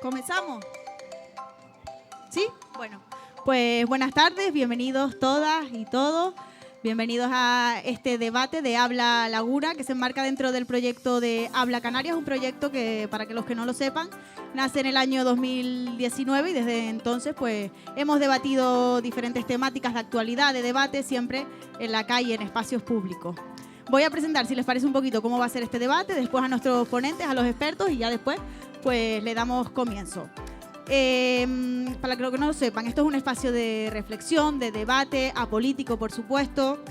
¿Comenzamos? ¿Sí? Bueno, pues buenas tardes, bienvenidos todas y todos. Bienvenidos a este debate de Habla Laguna, que se enmarca dentro del proyecto de Habla Canarias, un proyecto que, para que los que no lo sepan, nace en el año 2019 y desde entonces pues hemos debatido diferentes temáticas de actualidad, de debate, siempre en la calle, en espacios públicos. Voy a presentar, si les parece, un poquito cómo va a ser este debate, después a nuestros ponentes, a los expertos y ya después pues le damos comienzo. Para los que no lo sepan, esto es un espacio de reflexión, de debate, apolítico, por supuesto.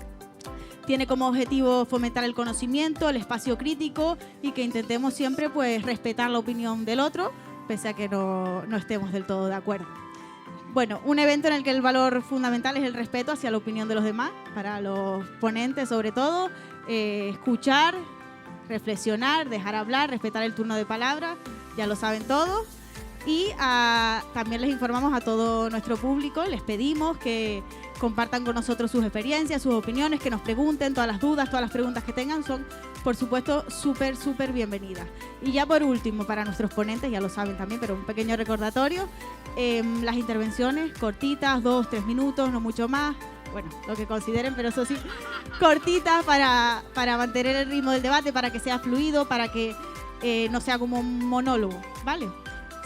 Tiene como objetivo fomentar el conocimiento, el espacio crítico y que intentemos siempre pues respetar la opinión del otro, pese a que no estemos del todo de acuerdo. Bueno, un evento en el que el valor fundamental es el respeto hacia la opinión de los demás, para los ponentes sobre todo, escuchar, reflexionar, dejar hablar, respetar el turno de palabra, ya lo saben todos. Y también les informamos a todo nuestro público, les pedimos que compartan con nosotros sus experiencias, sus opiniones, que nos pregunten todas las dudas, todas las preguntas que tengan son, por supuesto, súper bienvenidas. Y ya por último, para nuestros ponentes, ya lo saben también, pero un pequeño recordatorio, las intervenciones cortitas, 2-3 minutos, no mucho más, bueno, lo que consideren, pero eso sí, cortitas para mantener el ritmo del debate, para que sea fluido, para que no sea como un monólogo, ¿vale?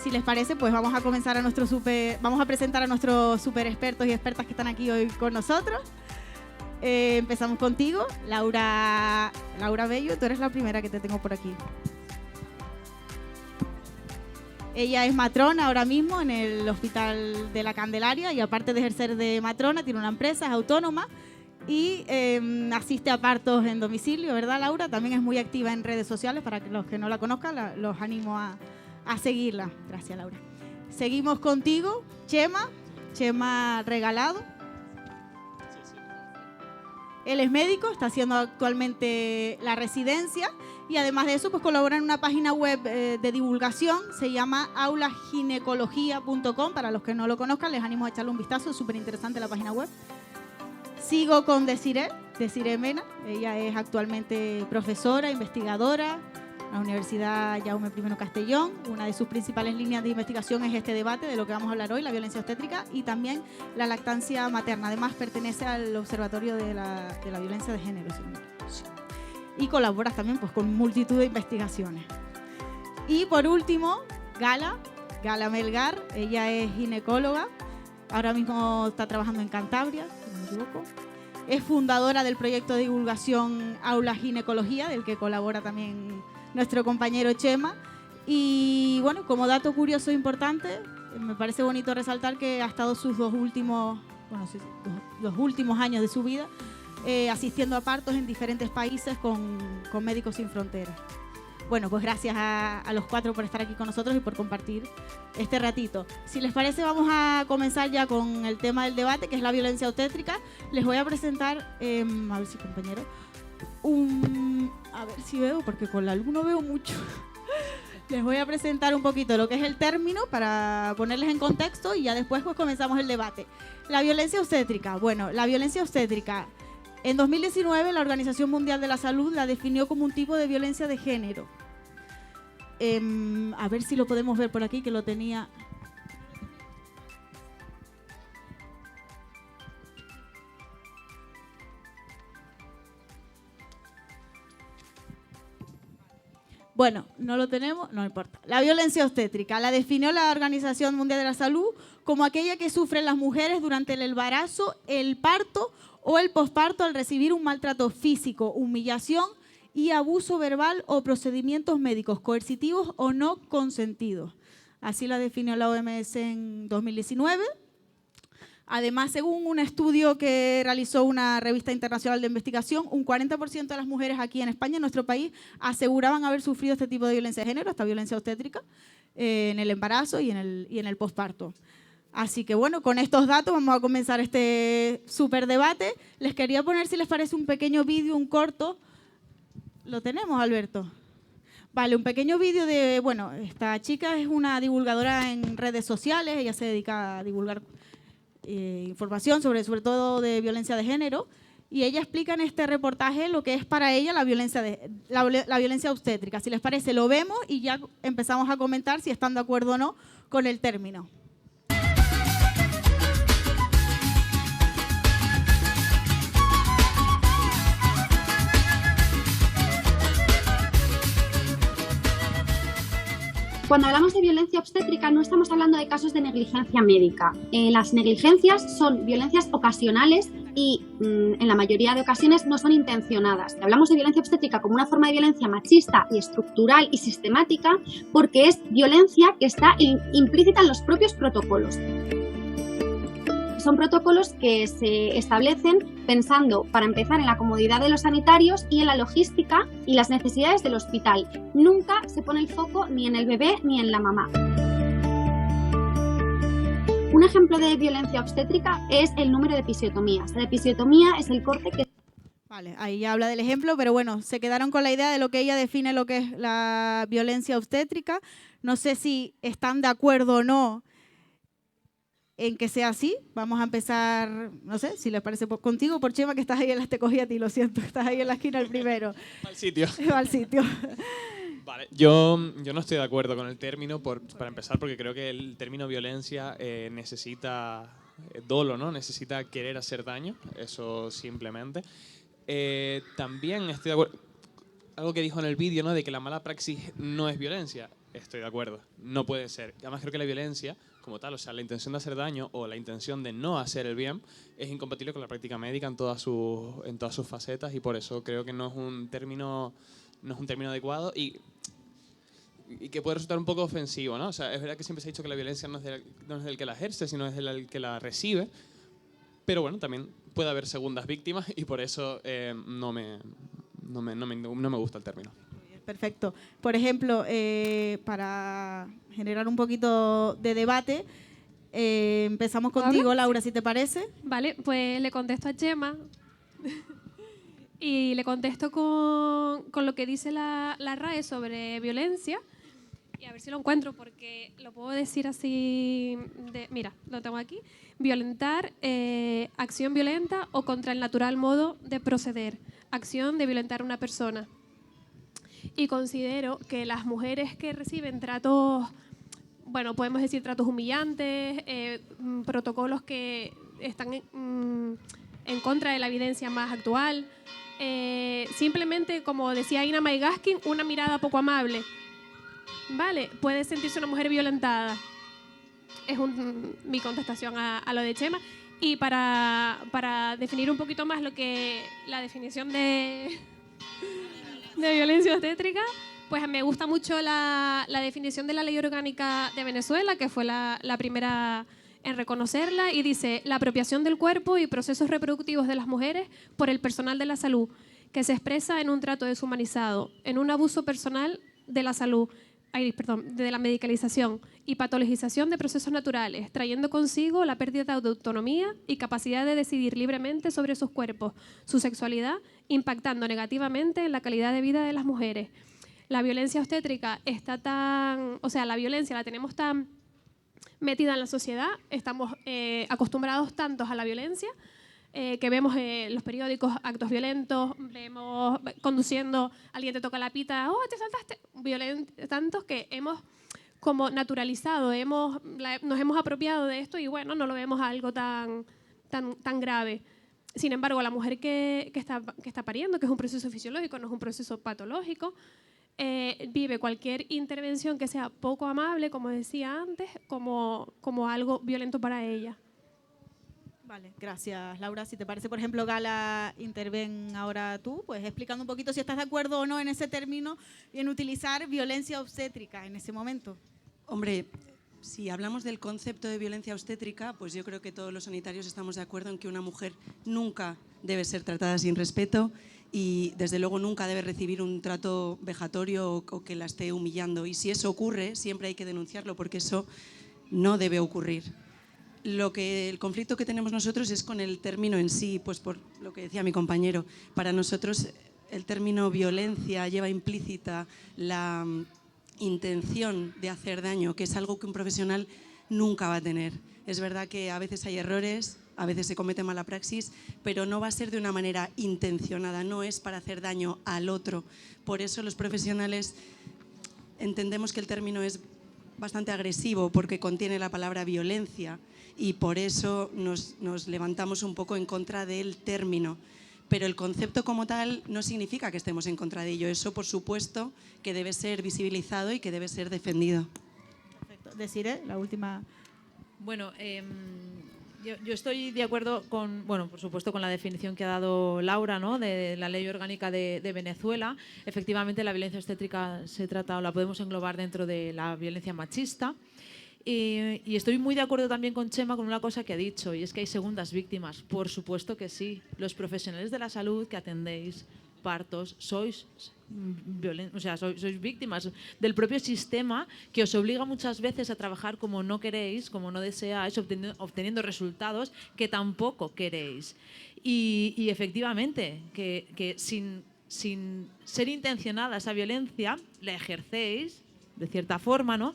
Si les parece, pues vamos a comenzar vamos a presentar a nuestros super expertos y expertas que están aquí hoy con nosotros. Empezamos contigo, Laura Bello, tú eres la primera que te tengo por aquí. Ella es matrona ahora mismo en el Hospital de la Candelaria y aparte de ejercer de matrona, tiene una empresa, es autónoma y asiste a partos en domicilio, ¿verdad, Laura? También es muy activa en redes sociales, para que los que no la conozcan, los animo a seguirla. Gracias, Laura. Seguimos contigo, Chema Regalado. Él es médico, está haciendo actualmente la residencia y además de eso pues colabora en una página web de divulgación, se llama aulaginecología.com. Para los que no lo conozcan, les animo a echarle un vistazo, es súper interesante la página web. Sigo con Desiree Mena, ella es actualmente profesora, investigadora en la Universidad Jaume I Castellón. Una de sus principales líneas de investigación es este debate de lo que vamos a hablar hoy, la violencia obstétrica y también la lactancia materna. Además, pertenece al Observatorio de la Violencia de Género. Y colaboras también pues, con multitud de investigaciones. Y por último, Gala Melgar, ella es ginecóloga, ahora mismo está trabajando en Cantabria, si no me equivoco. Es fundadora del proyecto de divulgación Aula Ginecología, del que colabora también nuestro compañero Chema. Y bueno, como dato curioso e importante, me parece bonito resaltar que ha estado sus los últimos años de su vida asistiendo a partos en diferentes países con Médicos Sin Fronteras. Bueno, pues gracias a los cuatro por estar aquí con nosotros y por compartir este ratito. Si les parece, vamos a comenzar ya con el tema del debate, que es la violencia obstétrica. Les voy a presentar, a ver si compañero, a ver si veo, porque con la luz no veo mucho. Les voy a presentar un poquito lo que es el término para ponerles en contexto y ya después pues comenzamos el debate. La violencia obstétrica. Bueno, la violencia obstétrica, en 2019 la Organización Mundial de la Salud la definió como un tipo de violencia de género. A ver si lo podemos ver por aquí, que lo tenía. Bueno, no lo tenemos, no importa. La violencia obstétrica la definió la Organización Mundial de la Salud como aquella que sufren las mujeres durante el embarazo, el parto o el posparto al recibir un maltrato físico, humillación y abuso verbal o procedimientos médicos coercitivos o no consentidos. Así la definió la OMS en 2019. Además, según un estudio que realizó una revista internacional de investigación, un 40% de las mujeres aquí en España, en nuestro país, aseguraban haber sufrido este tipo de violencia de género, esta violencia obstétrica, en el embarazo y en el posparto. Así que bueno, con estos datos vamos a comenzar este súper debate. Les quería poner, si les parece, un pequeño vídeo, un corto. ¿Lo tenemos, Alberto? Vale, un pequeño vídeo de, bueno, esta chica es una divulgadora en redes sociales, ella se dedica a divulgar información sobre todo de violencia de género y ella explica en este reportaje lo que es para ella la violencia obstétrica. Si les parece, lo vemos y ya empezamos a comentar si están de acuerdo o no con el término. Cuando hablamos de violencia obstétrica no estamos hablando de casos de negligencia médica. Las negligencias son violencias ocasionales y en la mayoría de ocasiones no son intencionadas. Hablamos de violencia obstétrica como una forma de violencia machista y estructural y sistemática porque es violencia que está implícita en los propios protocolos. Son protocolos que se establecen pensando, para empezar, en la comodidad de los sanitarios y en la logística y las necesidades del hospital. Nunca se pone el foco ni en el bebé ni en la mamá. Un ejemplo de violencia obstétrica es el número de episiotomías. La episiotomía es el corte que... Vale, ahí ya habla del ejemplo, pero bueno, se quedaron con la idea de lo que ella define lo que es la violencia obstétrica. No sé si están de acuerdo o no en que sea así. Vamos a empezar, no sé, si les parece, contigo, por Chema, que estás ahí, te cogí a ti, lo siento, estás ahí en la esquina el primero. Va al sitio. Va al sitio. Vale, yo no estoy de acuerdo con el término, para empezar, porque creo que el término violencia necesita dolo, ¿no? Necesita querer hacer daño, eso simplemente. También estoy de acuerdo, algo que dijo en el vídeo, ¿no? De que la mala praxis no es violencia. Estoy de acuerdo, no puede ser. Además creo que la violencia, como tal, o sea, la intención de hacer daño o la intención de no hacer el bien es incompatible con la práctica médica en todas sus facetas, y por eso creo que no es un término adecuado y que puede resultar un poco ofensivo, ¿no? O sea, es verdad que siempre se ha dicho que la violencia no es del que la ejerce, sino es del que la recibe, pero bueno, también puede haber segundas víctimas y por eso no me gusta el término. Perfecto. Por ejemplo, para generar un poquito de debate, empezamos contigo, Laura, si te parece. Vale, pues le contesto a Chema y le contesto con lo que dice la RAE sobre violencia, y a ver si lo encuentro porque lo puedo decir así, mira, lo tengo aquí: violentar, acción violenta o contra el natural modo de proceder, acción de violentar a una persona. Y considero que las mujeres que reciben tratos, bueno, podemos decir tratos humillantes, protocolos que están en contra de la evidencia más actual, simplemente, como decía Ina May Gaskin, una mirada poco amable, ¿vale? Puede sentirse una mujer violentada. Es mi contestación a lo de Chema. Y para definir un poquito más la definición de violencia obstétrica, pues me gusta mucho la definición de la Ley Orgánica de Venezuela, que fue la primera en reconocerla, y dice: la apropiación del cuerpo y procesos reproductivos de las mujeres por el personal de la salud, que se expresa en un trato deshumanizado, en un abuso personal de la salud, de la medicalización y patologización de procesos naturales, trayendo consigo la pérdida de autonomía y capacidad de decidir libremente sobre sus cuerpos, su sexualidad, impactando negativamente en la calidad de vida de las mujeres. La violencia obstétrica la violencia la tenemos tan metida en la sociedad, estamos acostumbrados tantos a la violencia, que vemos en los periódicos actos violentos, vemos conduciendo, alguien te toca la pita, te saltaste, tantos que hemos como naturalizado, nos hemos apropiado de esto y bueno, no lo vemos algo tan grave. Sin embargo, la mujer que está pariendo, que es un proceso fisiológico, no es un proceso patológico, vive cualquier intervención que sea poco amable, como decía antes, como algo violento para ella. Vale, gracias, Laura. Si te parece, por ejemplo, Gala, interven ahora tú, pues explicando un poquito si estás de acuerdo o no en ese término y en utilizar violencia obstétrica en ese momento. Hombre, si hablamos del concepto de violencia obstétrica, pues yo creo que todos los sanitarios estamos de acuerdo en que una mujer nunca debe ser tratada sin respeto y desde luego nunca debe recibir un trato vejatorio o que la esté humillando. Y si eso ocurre, siempre hay que denunciarlo porque eso no debe ocurrir. El conflicto que tenemos nosotros es con el término en sí, pues por lo que decía mi compañero. Para nosotros el término violencia lleva implícita la intención de hacer daño, que es algo que un profesional nunca va a tener. Es verdad que a veces hay errores, a veces se comete mala praxis, pero no va a ser de una manera intencionada, no es para hacer daño al otro. Por eso los profesionales entendemos que el término es bastante agresivo porque contiene la palabra violencia y por eso nos levantamos un poco en contra del término. Pero el concepto como tal no significa que estemos en contra de ello. Eso, por supuesto, que debe ser visibilizado y que debe ser defendido. Perfecto. Desiree, la última. Bueno, yo estoy de acuerdo con, bueno, por supuesto, con la definición que ha dado Laura, ¿no?, de la ley orgánica de Venezuela. Efectivamente, la violencia obstétrica se trata o la podemos englobar dentro de la violencia machista. Y estoy muy de acuerdo también con Chema con una cosa que ha dicho, y es que hay segundas víctimas. Por supuesto que sí. Los profesionales de la salud que atendéis partos sois víctimas del propio sistema que os obliga muchas veces a trabajar como no queréis, como no deseáis, obteniendo resultados que tampoco queréis. Y efectivamente, que sin ser intencionada esa violencia, la ejercéis de cierta forma, ¿no?,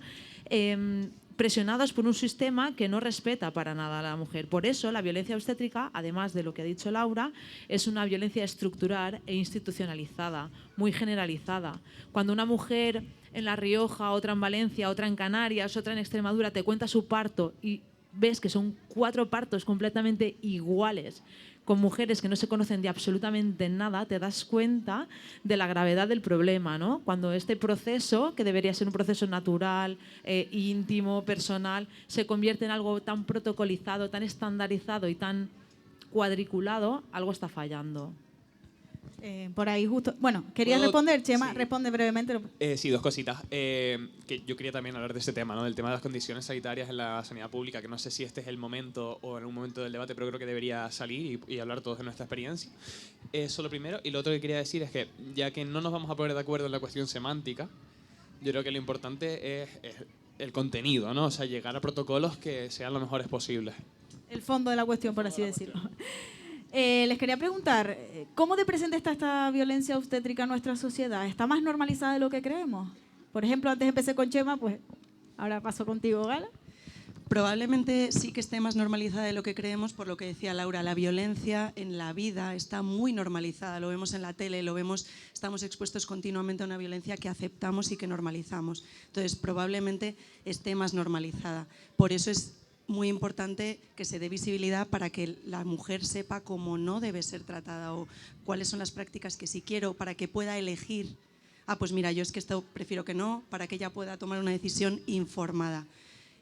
presionados por un sistema que no respeta para nada a la mujer. Por eso la violencia obstétrica, además de lo que ha dicho Laura, es una violencia estructural e institucionalizada, muy generalizada. Cuando una mujer en La Rioja, otra en Valencia, otra en Canarias, otra en Extremadura te cuenta su parto y ves que son 4 partos completamente iguales, con mujeres que no se conocen de absolutamente nada, te das cuenta de la gravedad del problema, ¿no? Cuando este proceso, que debería ser un proceso natural, íntimo, personal, se convierte en algo tan protocolizado, tan estandarizado y tan cuadriculado, algo está fallando. Por ahí justo. Bueno, ¿querías responder, Chema? Sí. Responde brevemente. Sí, 2 cositas. Que yo quería también hablar de este tema, ¿no?, del tema de las condiciones sanitarias en la sanidad pública, que no sé si este es el momento o en algún momento del debate, pero creo que debería salir y hablar todos de nuestra experiencia. Eso lo primero. Y lo otro que quería decir es que, ya que no nos vamos a poner de acuerdo en la cuestión semántica, yo creo que lo importante es el contenido, ¿no? O sea, llegar a protocolos que sean lo mejores posibles. El fondo de la cuestión, por así decirlo. Les quería preguntar, ¿cómo de presente está esta violencia obstétrica en nuestra sociedad? ¿Está más normalizada de lo que creemos? Por ejemplo, antes empecé con Chema, pues ahora paso contigo, Gala. Probablemente sí que esté más normalizada de lo que creemos, por lo que decía Laura, la violencia en la vida está muy normalizada, lo vemos en la tele, lo vemos, estamos expuestos continuamente a una violencia que aceptamos y que normalizamos. Entonces, probablemente esté más normalizada. Por eso es muy importante que se dé visibilidad para que la mujer sepa cómo no debe ser tratada o cuáles son las prácticas que sí quiero, para que pueda elegir. Pues mira, yo es que esto prefiero que no, para que ella pueda tomar una decisión informada.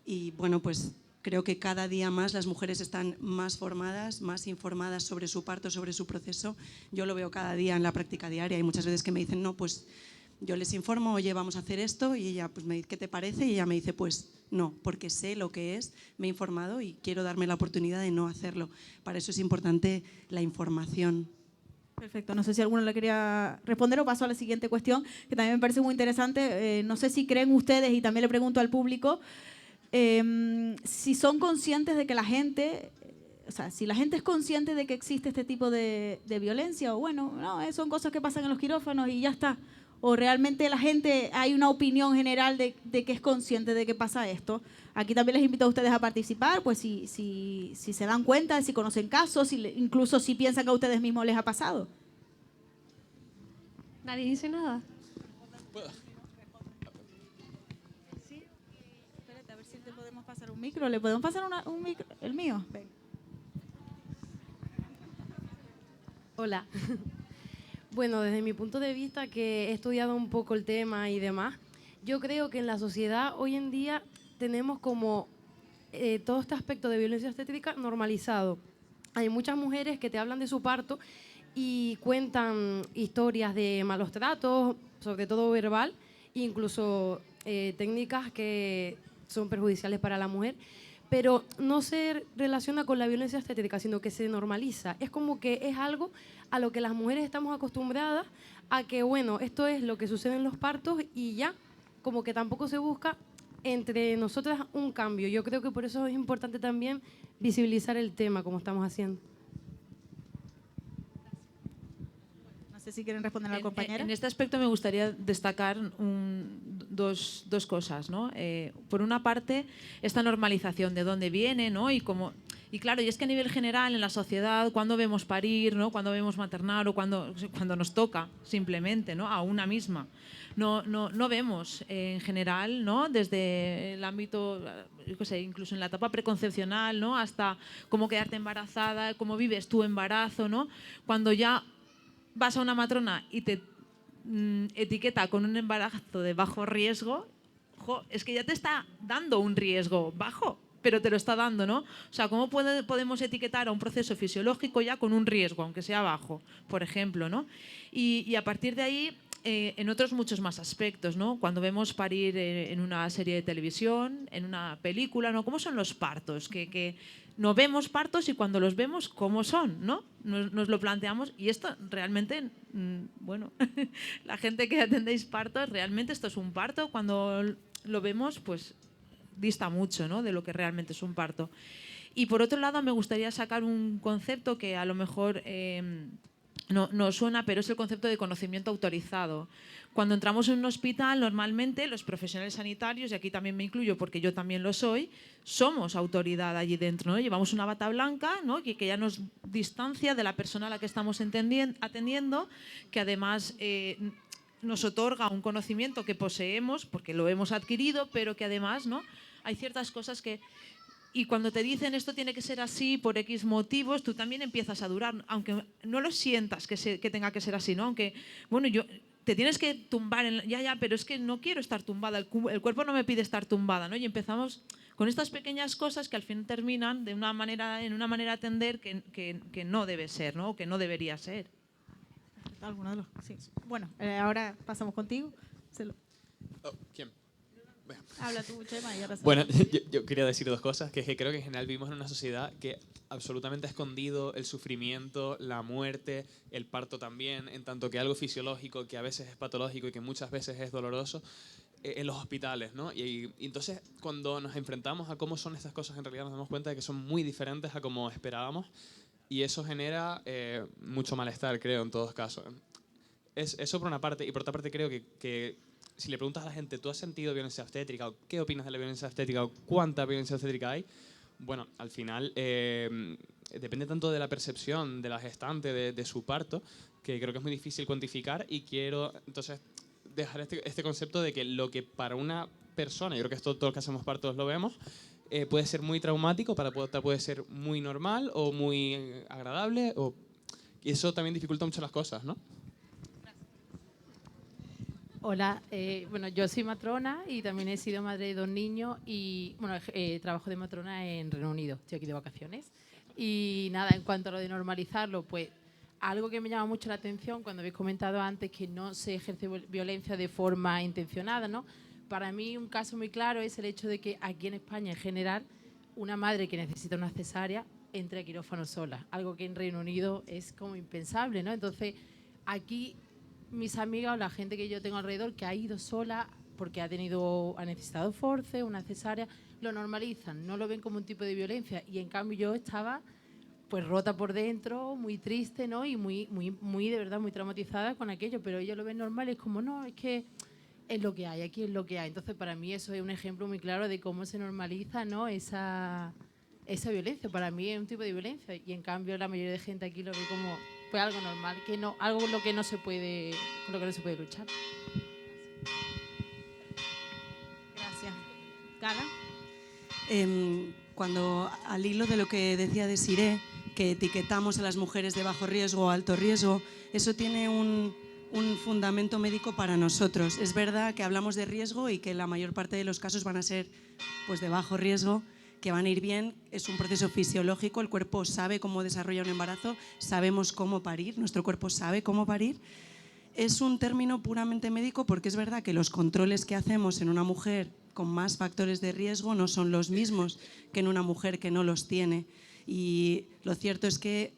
Y bueno, pues creo que cada día más las mujeres están más formadas, más informadas sobre su parto, sobre su proceso. Yo lo veo cada día en la práctica diaria. Hay muchas veces que me dicen, no, pues yo les informo, oye, vamos a hacer esto, y ella pues me dice, ¿qué te parece? Y ella me dice, pues no, porque sé lo que es, me he informado y quiero darme la oportunidad de no hacerlo. Para eso es importante la información. Perfecto, no sé si alguno le quería responder o paso a la siguiente cuestión, que también me parece muy interesante. No sé si creen ustedes, y también le pregunto al público, si son conscientes de que la gente, o sea, si la gente es consciente de que existe este tipo de violencia, o bueno, no, son cosas que pasan en los quirófanos y ya está. O realmente la gente, hay una opinión general de que es consciente de que pasa esto. Aquí también les invito a ustedes a participar, pues si se dan cuenta, si conocen casos, incluso si piensan que a ustedes mismos les ha pasado. Nadie dice nada. Sí, espérate, a ver si te podemos pasar un micro. ¿Le podemos pasar un micro? ¿El mío? Ven. Hola. Bueno, desde mi punto de vista, que he estudiado un poco el tema y demás, yo creo que en la sociedad hoy en día tenemos como todo este aspecto de violencia obstétrica normalizado. Hay muchas mujeres que te hablan de su parto y cuentan historias de malos tratos, sobre todo verbal, incluso técnicas que son perjudiciales para la mujer, pero no se relaciona con la violencia obstétrica, sino que se normaliza. Es como que es algo a lo que las mujeres estamos acostumbradas, a que, bueno, esto es lo que sucede en los partos y ya, como que tampoco se busca entre nosotras un cambio. Yo creo que por eso es importante también visibilizar el tema, como estamos haciendo. No sé si quieren responder a la compañera. En este aspecto me gustaría destacar dos cosas, ¿no? Por una parte, esta normalización de dónde viene, ¿no? Y Y claro, y es que a nivel general en la sociedad, cuando vemos parir, ¿no? Cuando vemos maternar o cuando nos toca simplemente, ¿no? A una misma, no vemos en general, ¿no? Desde el ámbito, yo qué sé, incluso en la etapa preconcepcional, ¿no? Hasta cómo quedarte embarazada, cómo vives tu embarazo, ¿no? Cuando ya vas a una matrona y te etiqueta con un embarazo de bajo riesgo, es que ya te está dando un riesgo bajo, pero te lo está dando, ¿no? O sea, ¿cómo podemos etiquetar a un proceso fisiológico ya con un riesgo, aunque sea bajo, por ejemplo, ¿no? Y a partir de ahí, en otros muchos más aspectos, ¿no? Cuando vemos parir en una serie de televisión, en una película, ¿no? ¿Cómo son los partos? Que no vemos partos y cuando los vemos, ¿cómo son? ¿No? Nos lo planteamos y esto realmente, bueno, la gente que atendéis partos, realmente esto es un parto. Cuando lo vemos, pues dista mucho, ¿no? De lo que realmente es un parto. Y por otro lado, me gustaría sacar un concepto que a lo mejor no suena, pero es el concepto de conocimiento autorizado. Cuando entramos en un hospital, normalmente los profesionales sanitarios, y aquí también me incluyo porque yo también lo soy, somos autoridad allí dentro, ¿no? Llevamos una bata blanca, ¿no? que ya nos distancia de la persona a la que estamos atendiendo, que además nos otorga un conocimiento que poseemos porque lo hemos adquirido, pero que además, ¿no? Hay ciertas cosas que... Y cuando te dicen esto tiene que ser así por X motivos, tú también empiezas a dudar, aunque no lo sientas que tenga que ser así, ¿no? Aunque, bueno, te tienes que tumbar, ya, pero es que no quiero estar tumbada, el cuerpo no me pide estar tumbada, ¿no? Y empezamos con estas pequeñas cosas que al fin terminan en una manera de atender que no debe ser, ¿no? O que no debería ser. ¿Alguno de los? Sí. Bueno, ahora pasamos contigo. ¿Quién? Habla tú, Chema, y ahora Bueno, yo quería decir dos cosas, que es que creo que en general vivimos en una sociedad que absolutamente ha escondido el sufrimiento, la muerte, el parto también, en tanto que algo fisiológico, que a veces es patológico y que muchas veces es doloroso, en los hospitales, ¿no? Y entonces, cuando nos enfrentamos a cómo son estas cosas, en realidad nos damos cuenta de que son muy diferentes a como esperábamos y eso genera mucho malestar, creo, en todos casos. Eso por una parte, y por otra parte creo que si le preguntas a la gente, ¿tú has sentido violencia obstétrica? ¿O qué opinas de la violencia obstétrica? ¿O cuánta violencia obstétrica hay? Bueno, al final depende tanto de la percepción de la gestante de su parto, que creo que es muy difícil cuantificar y quiero entonces dejar este concepto de que lo que para una persona, yo creo que esto todos los que hacemos partos lo vemos, puede ser muy traumático, para otra puede ser muy normal o muy agradable, y eso también dificulta mucho las cosas, ¿no? Hola, bueno, yo soy matrona y también he sido madre de 2 niños y bueno, trabajo de matrona en Reino Unido, estoy aquí de vacaciones. Y nada, en cuanto a lo de normalizarlo, pues algo que me llama mucho la atención cuando habéis comentado antes que no se ejerce violencia de forma intencionada, ¿no? Para mí un caso muy claro es el hecho de que aquí en España en general una madre que necesita una cesárea entre a quirófano sola, algo que en Reino Unido es como impensable, ¿no? Entonces aquí mis amigas o la gente que yo tengo alrededor que ha ido sola porque ha necesitado force, una cesárea, lo normalizan, no lo ven como un tipo de violencia y en cambio yo estaba pues rota por dentro, muy triste, ¿no? Y muy de verdad muy traumatizada con aquello, pero ellos lo ven normal, es como no, es que es lo que hay, aquí es lo que hay. Entonces para mí eso es un ejemplo muy claro de cómo se normaliza, ¿no? Esa violencia, para mí es un tipo de violencia y en cambio la mayoría de gente aquí lo ve como pues algo normal, que no, algo con lo que no se puede luchar. Gracias. Gala. Cuando al hilo de lo que decía Desiré, que etiquetamos a las mujeres de bajo riesgo o alto riesgo, eso tiene un fundamento médico para nosotros. Es verdad que hablamos de riesgo y que la mayor parte de los casos van a ser pues, de bajo riesgo, que van a ir bien, es un proceso fisiológico, el cuerpo sabe cómo desarrollar un embarazo, sabemos cómo parir, nuestro cuerpo sabe cómo parir. Es un término puramente médico porque es verdad que los controles que hacemos en una mujer con más factores de riesgo no son los mismos que en una mujer que no los tiene. Y lo cierto es que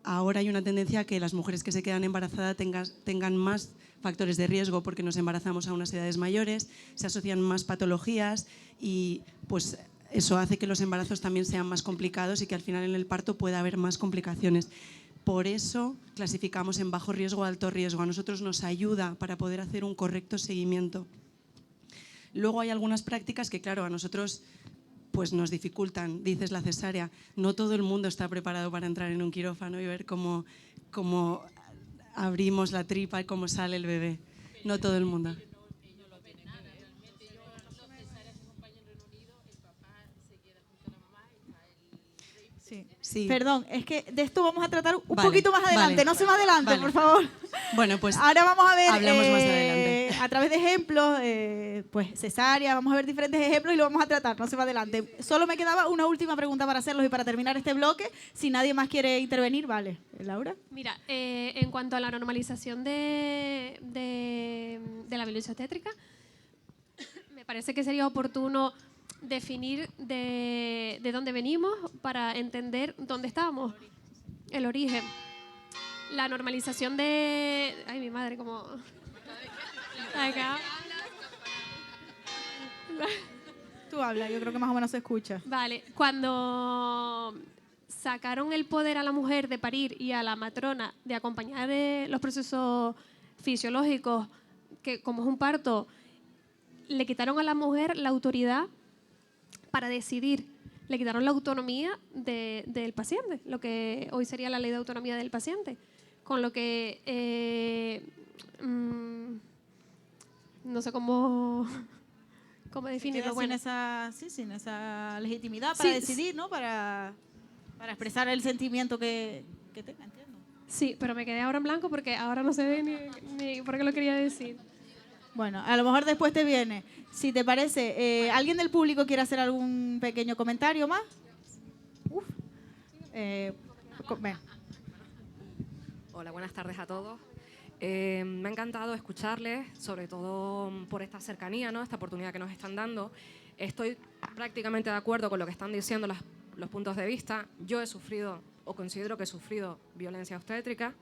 ahora hay una tendencia a que las mujeres que se quedan embarazadas tengan más factores de riesgo porque nos embarazamos a unas edades mayores, se asocian más patologías y pues eso hace que los embarazos también sean más complicados y que al final en el parto pueda haber más complicaciones. Por eso clasificamos en bajo riesgo o alto riesgo. A nosotros nos ayuda para poder hacer un correcto seguimiento. Luego hay algunas prácticas que, claro, a nosotros pues nos dificultan. Dices la cesárea, no todo el mundo está preparado para entrar en un quirófano y ver cómo abrimos la tripa y cómo sale el bebé. No todo el mundo. Sí. Perdón, es que de esto vamos a tratar un Vale, poquito más adelante. vale. No se me adelante, Vale. por favor. Bueno, pues Ahora vamos a ver, hablamos más adelante. a través de ejemplos, pues cesárea, vamos a ver diferentes ejemplos y lo vamos a tratar. No se me adelante. Solo me quedaba una última pregunta para hacerlos y para terminar este bloque. Si nadie más quiere intervenir, vale. Laura. Mira, en cuanto a la normalización de la violencia obstétrica, me parece que sería oportuno definir de dónde venimos para entender dónde estamos, el origen. La normalización de... Ay, mi madre, como... Acá. Tú habla, yo creo que más o menos se escucha. Vale, cuando sacaron el poder a la mujer de parir y a la matrona de acompañar los procesos fisiológicos, que como es un parto, le quitaron a la mujer la autoridad para decidir, le quitaron la autonomía del paciente, lo que hoy sería la ley de autonomía del paciente, con lo que no sé cómo definirlo. Bueno, sin esa legitimidad para decidir, ¿no? Para expresar el sentimiento que tenga, entiendo. Sí, pero me quedé ahora en blanco porque ahora no sé ni por qué lo quería decir. Bueno, a lo mejor después te viene. Si te parece, ¿alguien del público quiere hacer algún pequeño comentario más? Ven. Hola, buenas tardes a todos. Me ha encantado escucharles, sobre todo por esta cercanía, ¿no? Esta oportunidad que nos están dando. Estoy prácticamente de acuerdo con lo que están diciendo los puntos de vista. Yo he sufrido, o considero que he sufrido, violencia obstétrica.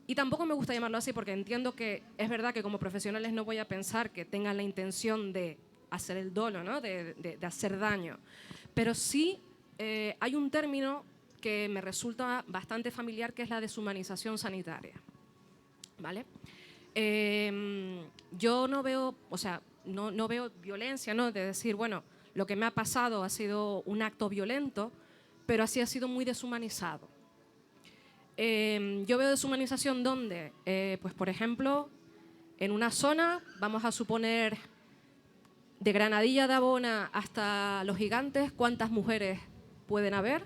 Y tampoco me gusta llamarlo así porque entiendo que es verdad que como profesionales no voy a pensar que tengan la intención de hacer el dolo, ¿no? de hacer daño. Pero sí hay un término que me resulta bastante familiar, que es la deshumanización sanitaria. ¿Vale? Yo no veo, no veo violencia, ¿no? De decir, bueno, lo que me ha pasado ha sido un acto violento, pero así ha sido muy deshumanizado. Yo veo deshumanización donde, pues por ejemplo, en una zona, vamos a suponer, de Granadilla de Abona hasta Los Gigantes, ¿cuántas mujeres pueden haber?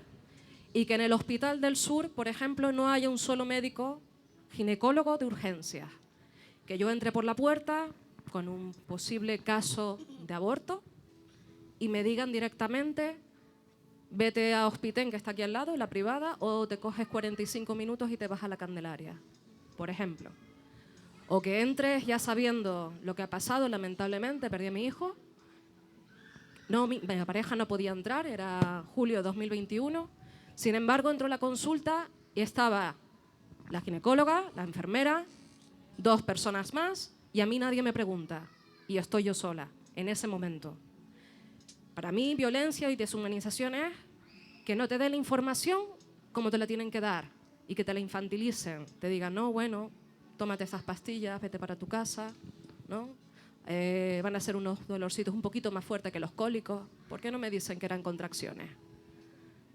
Y que en el Hospital del Sur, por ejemplo, no haya un solo médico ginecólogo de urgencias. Que yo entre por la puerta con un posible caso de aborto y me digan directamente: vete a Hospitén, que está aquí al lado, la privada, o te coges 45 minutos y te vas a la Candelaria, por ejemplo. O que entres ya sabiendo lo que ha pasado, lamentablemente, perdí a mi hijo. No, mi pareja no podía entrar, era julio de 2021. Sin embargo, entró a la consulta y estaba la ginecóloga, la enfermera, 2 personas más, y a mí nadie me pregunta. Y estoy yo sola, en ese momento. Para mí, violencia y deshumanización es que no te den la información como te la tienen que dar y que te la infantilicen. Te digan, no, bueno, tómate esas pastillas, vete para tu casa, ¿no? Van a ser unos dolorcitos un poquito más fuertes que los cólicos. ¿Por qué no me dicen que eran contracciones?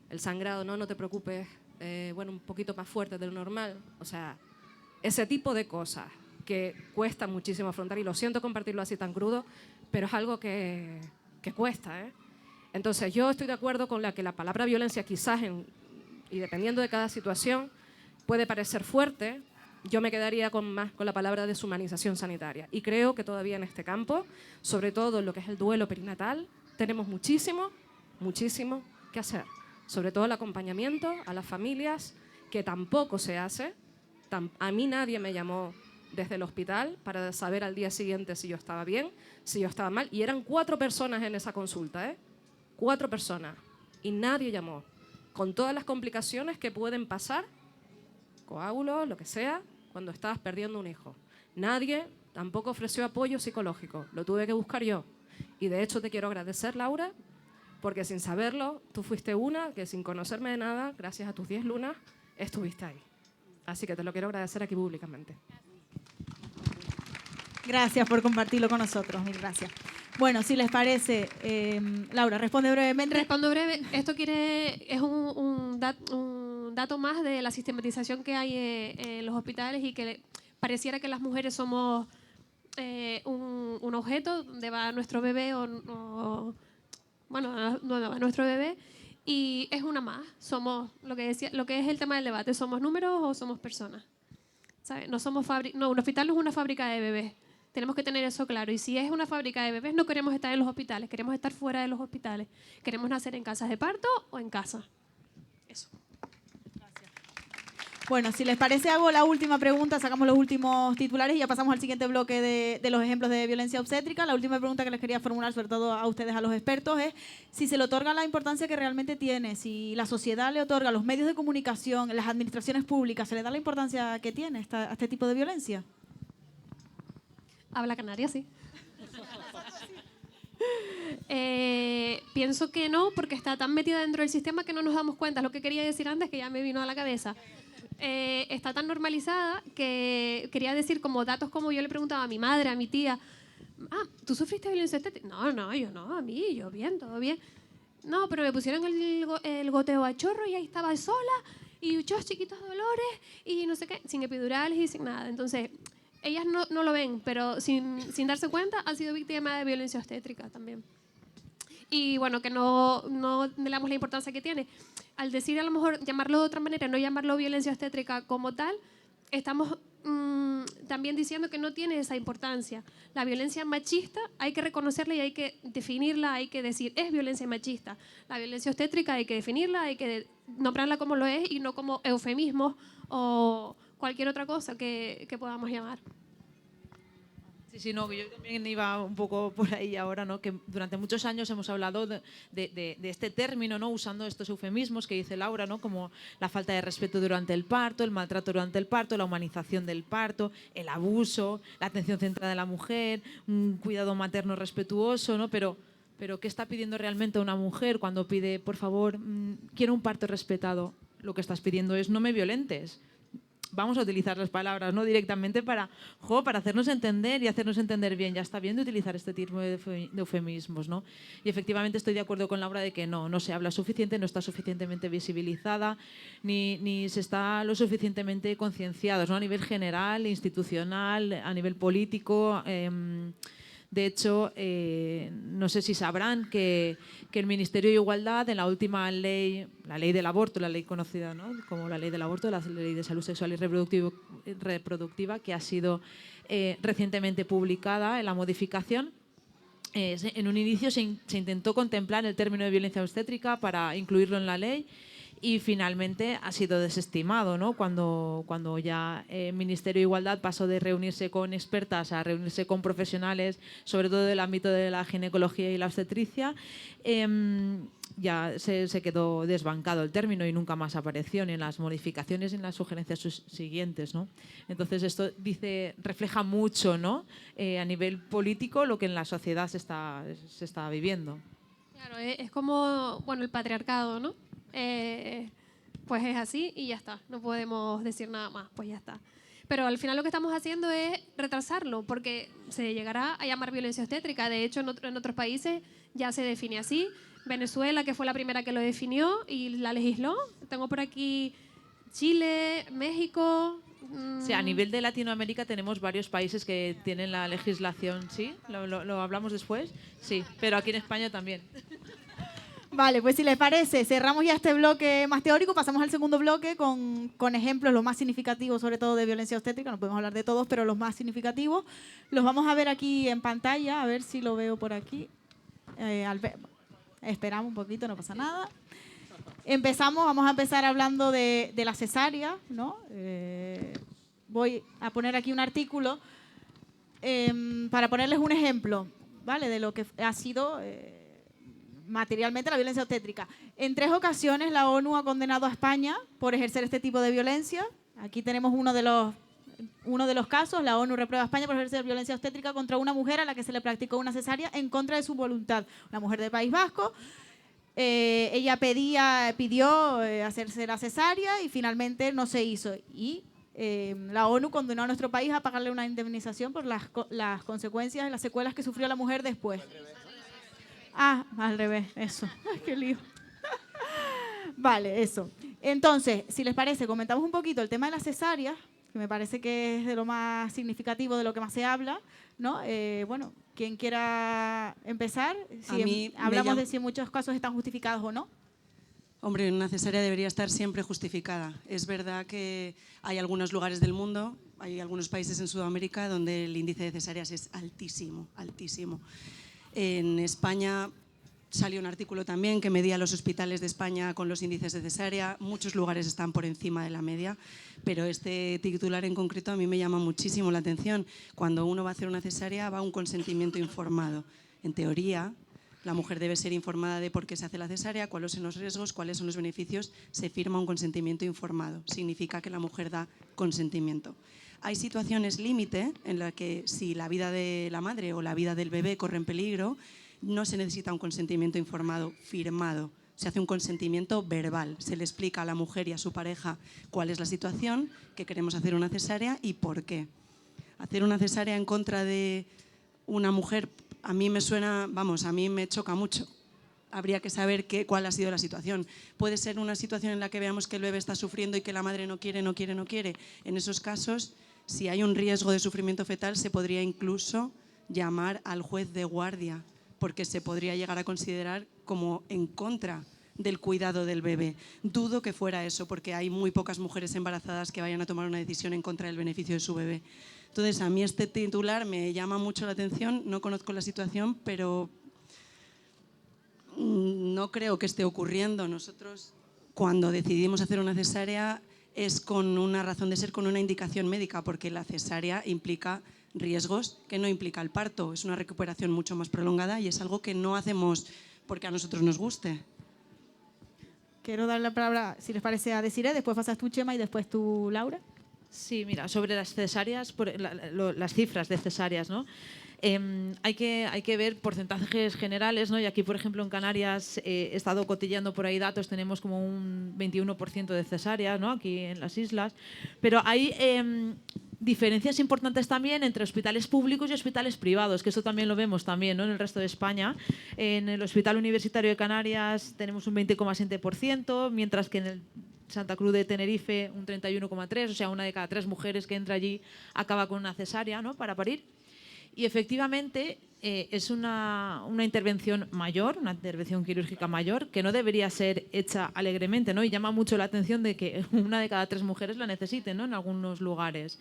El sangrado, no te preocupes, bueno, un poquito más fuerte de lo normal. O sea, ese tipo de cosas que cuesta muchísimo afrontar, y lo siento compartirlo así tan crudo, pero es algo que cuesta, ¿eh? Entonces, yo estoy de acuerdo con que la palabra violencia quizás, y dependiendo de cada situación, puede parecer fuerte. Yo me quedaría con la palabra deshumanización sanitaria. Y creo que todavía en este campo, sobre todo en lo que es el duelo perinatal, tenemos muchísimo que hacer. Sobre todo el acompañamiento a las familias, que tampoco se hace. A mí nadie me llamó desde el hospital para saber al día siguiente si yo estaba bien, si yo estaba mal. Y eran 4 personas en esa consulta, 4 personas. Y nadie llamó. Con todas las complicaciones que pueden pasar, coágulos, lo que sea, cuando estabas perdiendo un hijo. Nadie tampoco ofreció apoyo psicológico. Lo tuve que buscar yo. Y de hecho te quiero agradecer, Laura, porque sin saberlo, tú fuiste una que sin conocerme de nada, gracias a tus 10 lunas, estuviste ahí. Así que te lo quiero agradecer aquí públicamente. Gracias por compartirlo con nosotros, mil gracias. Bueno, si les parece, Laura, responde brevemente. Respondo breve. Esto es un dato más de la sistematización que hay en los hospitales y que pareciera que las mujeres somos un objeto donde va nuestro bebé bueno, donde va nuestro bebé, y es una más. Somos, lo que es el tema del debate, ¿somos números o somos personas? ¿Sabes? No, un hospital no es una fábrica de bebés. Tenemos que tener eso claro. Y si es una fábrica de bebés, no queremos estar en los hospitales, queremos estar fuera de los hospitales. Queremos nacer en casas de parto o en casa. Eso. Bueno, si les parece, hago la última pregunta, sacamos los últimos titulares y ya pasamos al siguiente bloque de los ejemplos de violencia obstétrica. La última pregunta que les quería formular, sobre todo a ustedes, a los expertos, es si se le otorga la importancia que realmente tiene, si la sociedad le otorga, los medios de comunicación, las administraciones públicas, ¿se le da la importancia que tiene a este tipo de violencia? Habla canaria, sí. Pienso que no, porque está tan metida dentro del sistema que no nos damos cuenta. Es lo que quería decir antes, que ya me vino a la cabeza. Está tan normalizada que quería decir como datos, como yo le preguntaba a mi madre, a mi tía, ¿tú sufriste violencia estética? No, yo no, a mí, yo bien, todo bien. No, pero me pusieron el goteo a chorro y ahí estaba sola y muchos chiquitos dolores y no sé qué, sin epidurales y sin nada. Entonces, ellas no lo ven, pero sin darse cuenta han sido víctimas de violencia obstétrica también. Y bueno, que no le damos la importancia que tiene. Al decir, a lo mejor, llamarlo de otra manera, no llamarlo violencia obstétrica como tal, estamos también diciendo que no tiene esa importancia. La violencia machista hay que reconocerla y hay que definirla, hay que decir, es violencia machista. La violencia obstétrica hay que definirla, hay que nombrarla como lo es y no como eufemismos o cualquier otra cosa que podamos llamar. Sí, no, que yo también iba un poco por ahí ahora, ¿no? Que durante muchos años hemos hablado de este término, ¿no? Usando estos eufemismos que dice Laura, ¿no? Como la falta de respeto durante el parto, el maltrato durante el parto, la humanización del parto, el abuso, la atención centrada en la mujer, un cuidado materno respetuoso, ¿no? Pero ¿qué está pidiendo realmente una mujer cuando pide, por favor, quiero un parto respetado? Lo que estás pidiendo es no me violentes. Vamos a utilizar las palabras, ¿no? Directamente para hacernos entender y hacernos entender bien. Ya está bien de utilizar este tipo de eufemismos, ¿no? Y efectivamente estoy de acuerdo con Laura de que no se habla suficiente, no está suficientemente visibilizada, ni se está lo suficientemente concienciados, ¿no? A nivel general, institucional, a nivel político. De hecho, no sé si sabrán que el Ministerio de Igualdad, en la última ley, la ley del aborto, la ley conocida, ¿no? Como la ley del aborto, la ley de salud sexual y reproductiva, que ha sido recientemente publicada en la modificación, en un inicio se intentó contemplar el término de violencia obstétrica para incluirlo en la ley. Y finalmente ha sido desestimado, ¿no? Cuando ya el Ministerio de Igualdad pasó de reunirse con expertas a reunirse con profesionales, sobre todo del ámbito de la ginecología y la obstetricia, ya se quedó desbancado el término y nunca más apareció ni en las modificaciones ni en las sugerencias siguientes, ¿no? Entonces esto refleja mucho, ¿no? A nivel político lo que en la sociedad se está viviendo. Claro, es como, bueno, el patriarcado, ¿no? Pues es así y ya está, no podemos decir nada más, pues ya está. Pero al final lo que estamos haciendo es retrasarlo, porque se llegará a llamar violencia obstétrica. De hecho, en otros países ya se define así. Venezuela, que fue la primera que lo definió y la legisló. Tengo por aquí Chile, México. Sí, a nivel de Latinoamérica tenemos varios países que tienen la legislación, ¿sí? ¿Lo hablamos después? Sí, pero aquí en España también. Vale, pues si les parece, cerramos ya este bloque más teórico, pasamos al segundo bloque con ejemplos, los más significativos, sobre todo de violencia obstétrica. No podemos hablar de todos, pero los más significativos. Los vamos a ver aquí en pantalla, a ver si lo veo por aquí. Esperamos un poquito, no pasa nada. Vamos a empezar hablando de la cesárea, ¿no? Voy a poner aquí un artículo para ponerles un ejemplo, ¿vale? De lo que ha sido materialmente la violencia obstétrica. En 3 ocasiones la ONU ha condenado a España por ejercer este tipo de violencia. Aquí tenemos uno de los casos. La ONU reprueba a España por ejercer violencia obstétrica contra una mujer a la que se le practicó una cesárea en contra de su voluntad. Una mujer del País Vasco. Ella pidió hacerse la cesárea y finalmente no se hizo. Y la ONU condenó a nuestro país a pagarle una indemnización por las consecuencias, las secuelas que sufrió la mujer después. Ah, al revés, eso. Ay, qué lío. Vale, eso. Entonces, si les parece, comentamos un poquito el tema de las cesáreas, que me parece que es de lo más significativo, de lo que más se habla, ¿no? Bueno, quien quiera empezar, si hablamos de si en muchos casos están justificados o no. Hombre, una cesárea debería estar siempre justificada. Es verdad que hay algunos lugares del mundo, hay algunos países en Sudamérica donde el índice de cesáreas es altísimo, altísimo. En España salió un artículo también que medía los hospitales de España con los índices de cesárea. Muchos lugares están por encima de la media, pero este titular en concreto a mí me llama muchísimo la atención. Cuando uno va a hacer una cesárea va un consentimiento informado. En teoría, la mujer debe ser informada de por qué se hace la cesárea, cuáles son los riesgos, cuáles son los beneficios. Se firma un consentimiento informado. Significa que la mujer da consentimiento. Hay situaciones límite en las que si la vida de la madre o la vida del bebé corre en peligro, no se necesita un consentimiento informado, firmado. Se hace un consentimiento verbal. Se le explica a la mujer y a su pareja cuál es la situación, que queremos hacer una cesárea y por qué. Hacer una cesárea en contra de una mujer, a mí me suena, vamos, a mí me choca mucho. Habría que saber cuál ha sido la situación. Puede ser una situación en la que veamos que el bebé está sufriendo y que la madre no quiere. En esos casos, si hay un riesgo de sufrimiento fetal, se podría incluso llamar al juez de guardia, porque se podría llegar a considerar como en contra del cuidado del bebé. Dudo que fuera eso, porque hay muy pocas mujeres embarazadas que vayan a tomar una decisión en contra del beneficio de su bebé. Entonces, a mí este titular me llama mucho la atención, no conozco la situación, pero no creo que esté ocurriendo. Nosotros, cuando decidimos hacer una cesárea, es con una razón de ser, con una indicación médica, porque la cesárea implica riesgos que no implica el parto. Es una recuperación mucho más prolongada y es algo que no hacemos porque a nosotros nos guste. Quiero dar la palabra, si les parece, a Desiree, después pasas tú, Chema, y después tú, Laura. Sí, mira, sobre las cesáreas, las cifras de cesáreas, ¿no? Hay que ver porcentajes generales, ¿no? Y aquí, por ejemplo, en Canarias he estado cotilleando por ahí datos, tenemos como un 21% de cesáreas, ¿no? Aquí en las islas, pero hay diferencias importantes también entre hospitales públicos y hospitales privados, que eso también lo vemos también, ¿no? En el resto de España. En el Hospital Universitario de Canarias tenemos un 20,7%, mientras que en el Santa Cruz de Tenerife un 31,3%, o sea, una de cada 3 mujeres que entra allí acaba con una cesárea, ¿no? Para parir. Y efectivamente es una intervención mayor, una intervención quirúrgica mayor, que no debería ser hecha alegremente, ¿no? Y llama mucho la atención de que una de cada 3 mujeres la necesiten, ¿no? En algunos lugares.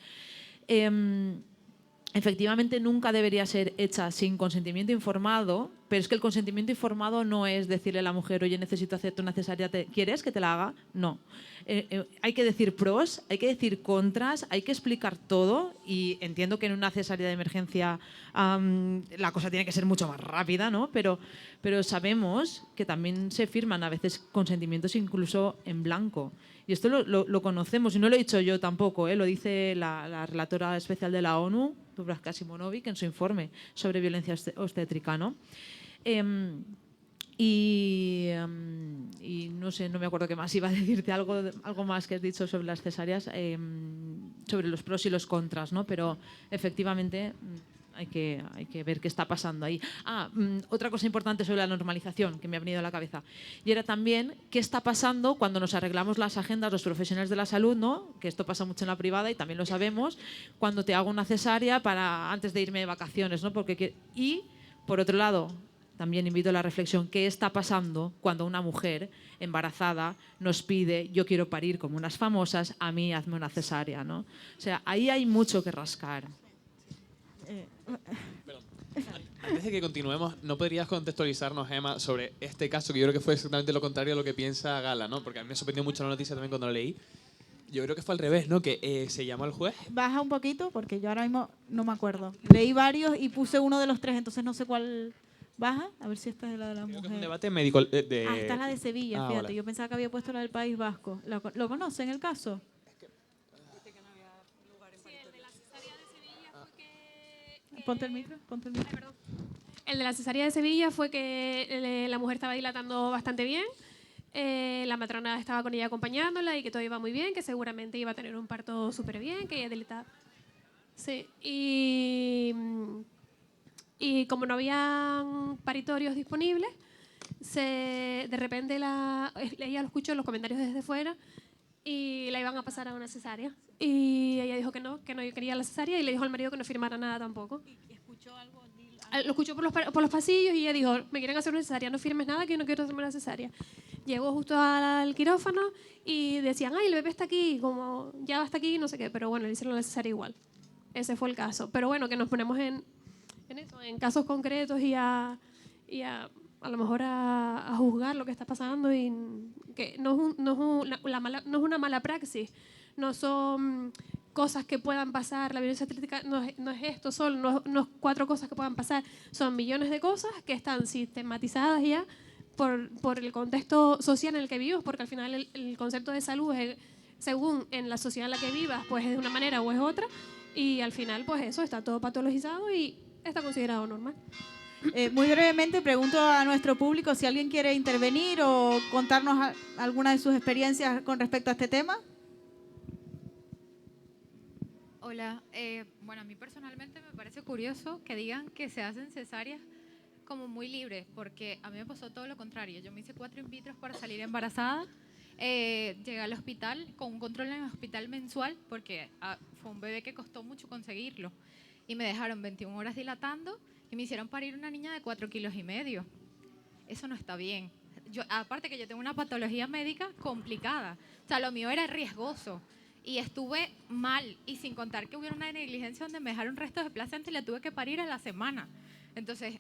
Efectivamente nunca debería ser hecha sin consentimiento informado, pero es que el consentimiento informado no es decirle a la mujer, oye, necesito hacerte una cesárea, ¿quieres que te la haga? No. Hay que decir pros, hay que decir contras, hay que explicar todo, y entiendo que en una cesárea de emergencia la cosa tiene que ser mucho más rápida, ¿no? Pero sabemos que también se firman a veces consentimientos incluso en blanco. Y esto lo conocemos, y no lo he dicho yo tampoco, lo dice la relatora especial de la ONU, Dubravka Simonovic, en su informe sobre violencia obstétrica, ¿no? Y no sé, no me acuerdo qué más, iba a decirte algo más que has dicho sobre las cesáreas, sobre los pros y los contras, ¿no? Pero efectivamente hay que ver qué está pasando ahí. Otra cosa importante sobre la normalización que me ha venido a la cabeza, y era también qué está pasando cuando nos arreglamos las agendas los profesionales de la salud, ¿no? Que esto pasa mucho en la privada y también lo sabemos, cuando te hago una cesárea antes de irme de vacaciones, ¿no? Y por otro lado, también invito a la reflexión, ¿qué está pasando cuando una mujer embarazada nos pide, yo quiero parir como unas famosas, a mí hazme una cesárea, ¿no? O sea, ahí hay mucho que rascar. Perdón. Antes de que continuemos, ¿no podrías contextualizarnos, Emma, sobre este caso, que yo creo que fue exactamente lo contrario a lo que piensa Gala, ¿no? Porque a mí me sorprendió mucho la noticia también cuando la leí. Yo creo que fue al revés, ¿no? Que se llamó al juez. Baja un poquito, porque yo ahora mismo no me acuerdo. Leí varios y puse uno de los 3, entonces no sé cuál baja. A ver si esta es la de la mujer. Que es un debate médico. Esta es la de Sevilla, fíjate. Vale. Yo pensaba que había puesto la del País Vasco. ¿Lo conocen el caso? Ponte el micro. El de la cesárea de Sevilla fue que la mujer estaba dilatando bastante bien La matrona estaba con ella acompañándola y que todo iba muy bien, que seguramente iba a tener un parto súper bien, que ella deletaba. Sí, y como no habían paritorios disponibles, de repente ella lo escuchó en los comentarios desde fuera y la iban a pasar a una cesárea. Y ella dijo que no quería la cesárea y le dijo al marido que no firmara nada tampoco. ¿Y escuchó algo? Lo escuchó por los pasillos y ella dijo, me quieren hacer una cesárea, no firmes nada que yo no quiero hacerme una cesárea. Llegó justo al quirófano y decían, ay, el bebé está aquí, como ya está aquí, no sé qué, pero bueno, le hicieron la cesárea igual. Ese fue el caso. Pero bueno, que nos ponemos en eso, en casos concretos y a lo mejor a juzgar lo que está pasando y que no es una mala praxis, no son cosas que puedan pasar, la violencia obstétrica no es esto solo, no es 4 cosas que puedan pasar, son millones de cosas que están sistematizadas ya por el contexto social en el que vivimos, porque al final el concepto de salud es, según en la sociedad en la que vivas, pues es de una manera o es otra, y al final pues eso está todo patologizado y está considerado normal. Muy brevemente pregunto a nuestro público si alguien quiere intervenir o contarnos alguna de sus experiencias con respecto a este tema. Hola, bueno, a mí personalmente me parece curioso que digan que se hacen cesáreas como muy libres, porque a mí me pasó todo lo contrario. Yo me hice 4 in vitro para salir embarazada, llegué al hospital con un control en el hospital mensual, porque fue un bebé que costó mucho conseguirlo, y me dejaron 21 horas dilatando y me hicieron parir una niña de 4,5 kilos. Eso no está bien. Aparte que yo tengo una patología médica complicada, o sea, lo mío era riesgoso. Y estuve mal, y sin contar que hubiera una negligencia donde me dejaron restos de placenta y la tuve que parir a la semana. Entonces,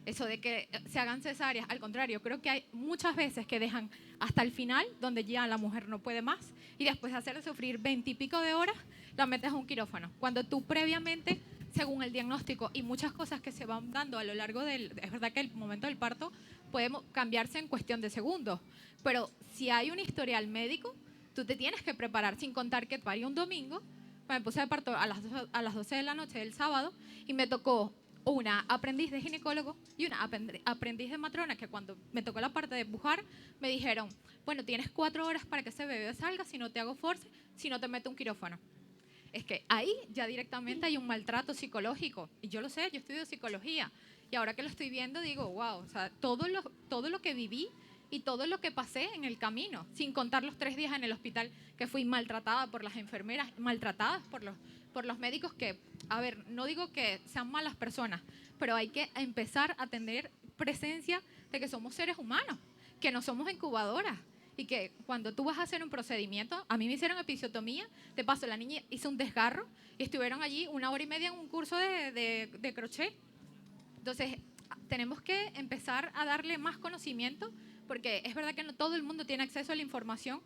eso de que se hagan cesáreas, al contrario, creo que hay muchas veces que dejan hasta el final, donde ya la mujer no puede más, y después de hacerle sufrir 20 y pico de horas, la metes a un quirófano. Cuando tú previamente, según el diagnóstico y muchas cosas que se van dando a lo largo es verdad que el momento del parto puede cambiarse en cuestión de segundos, pero si hay un historial médico, tú te tienes que preparar, sin contar que parí un domingo, me puse de parto a las 12 de la noche del sábado y me tocó una aprendiz de ginecólogo y una aprendiz de matrona, que cuando me tocó la parte de pujar, me dijeron, bueno, tienes 4 horas para que ese bebé salga, si no te hago force, si no te meto un quirófano. Es que ahí ya directamente hay un maltrato psicológico, y yo lo sé, yo estudio psicología, y ahora que lo estoy viendo digo, wow, o sea, todo lo que viví y todo lo que pasé en el camino, sin contar los 3 días en el hospital que fui maltratada por las enfermeras, maltratadas por los médicos que, a ver, no digo que sean malas personas, pero hay que empezar a tener presencia de que somos seres humanos, que no somos incubadoras y que cuando tú vas a hacer un procedimiento, a mí me hicieron episiotomía, de paso la niña hizo un desgarro y estuvieron allí 1 hora y media en un curso de crochet. Entonces, tenemos que empezar a darle más conocimiento, porque es verdad que no todo el mundo tiene acceso a la información.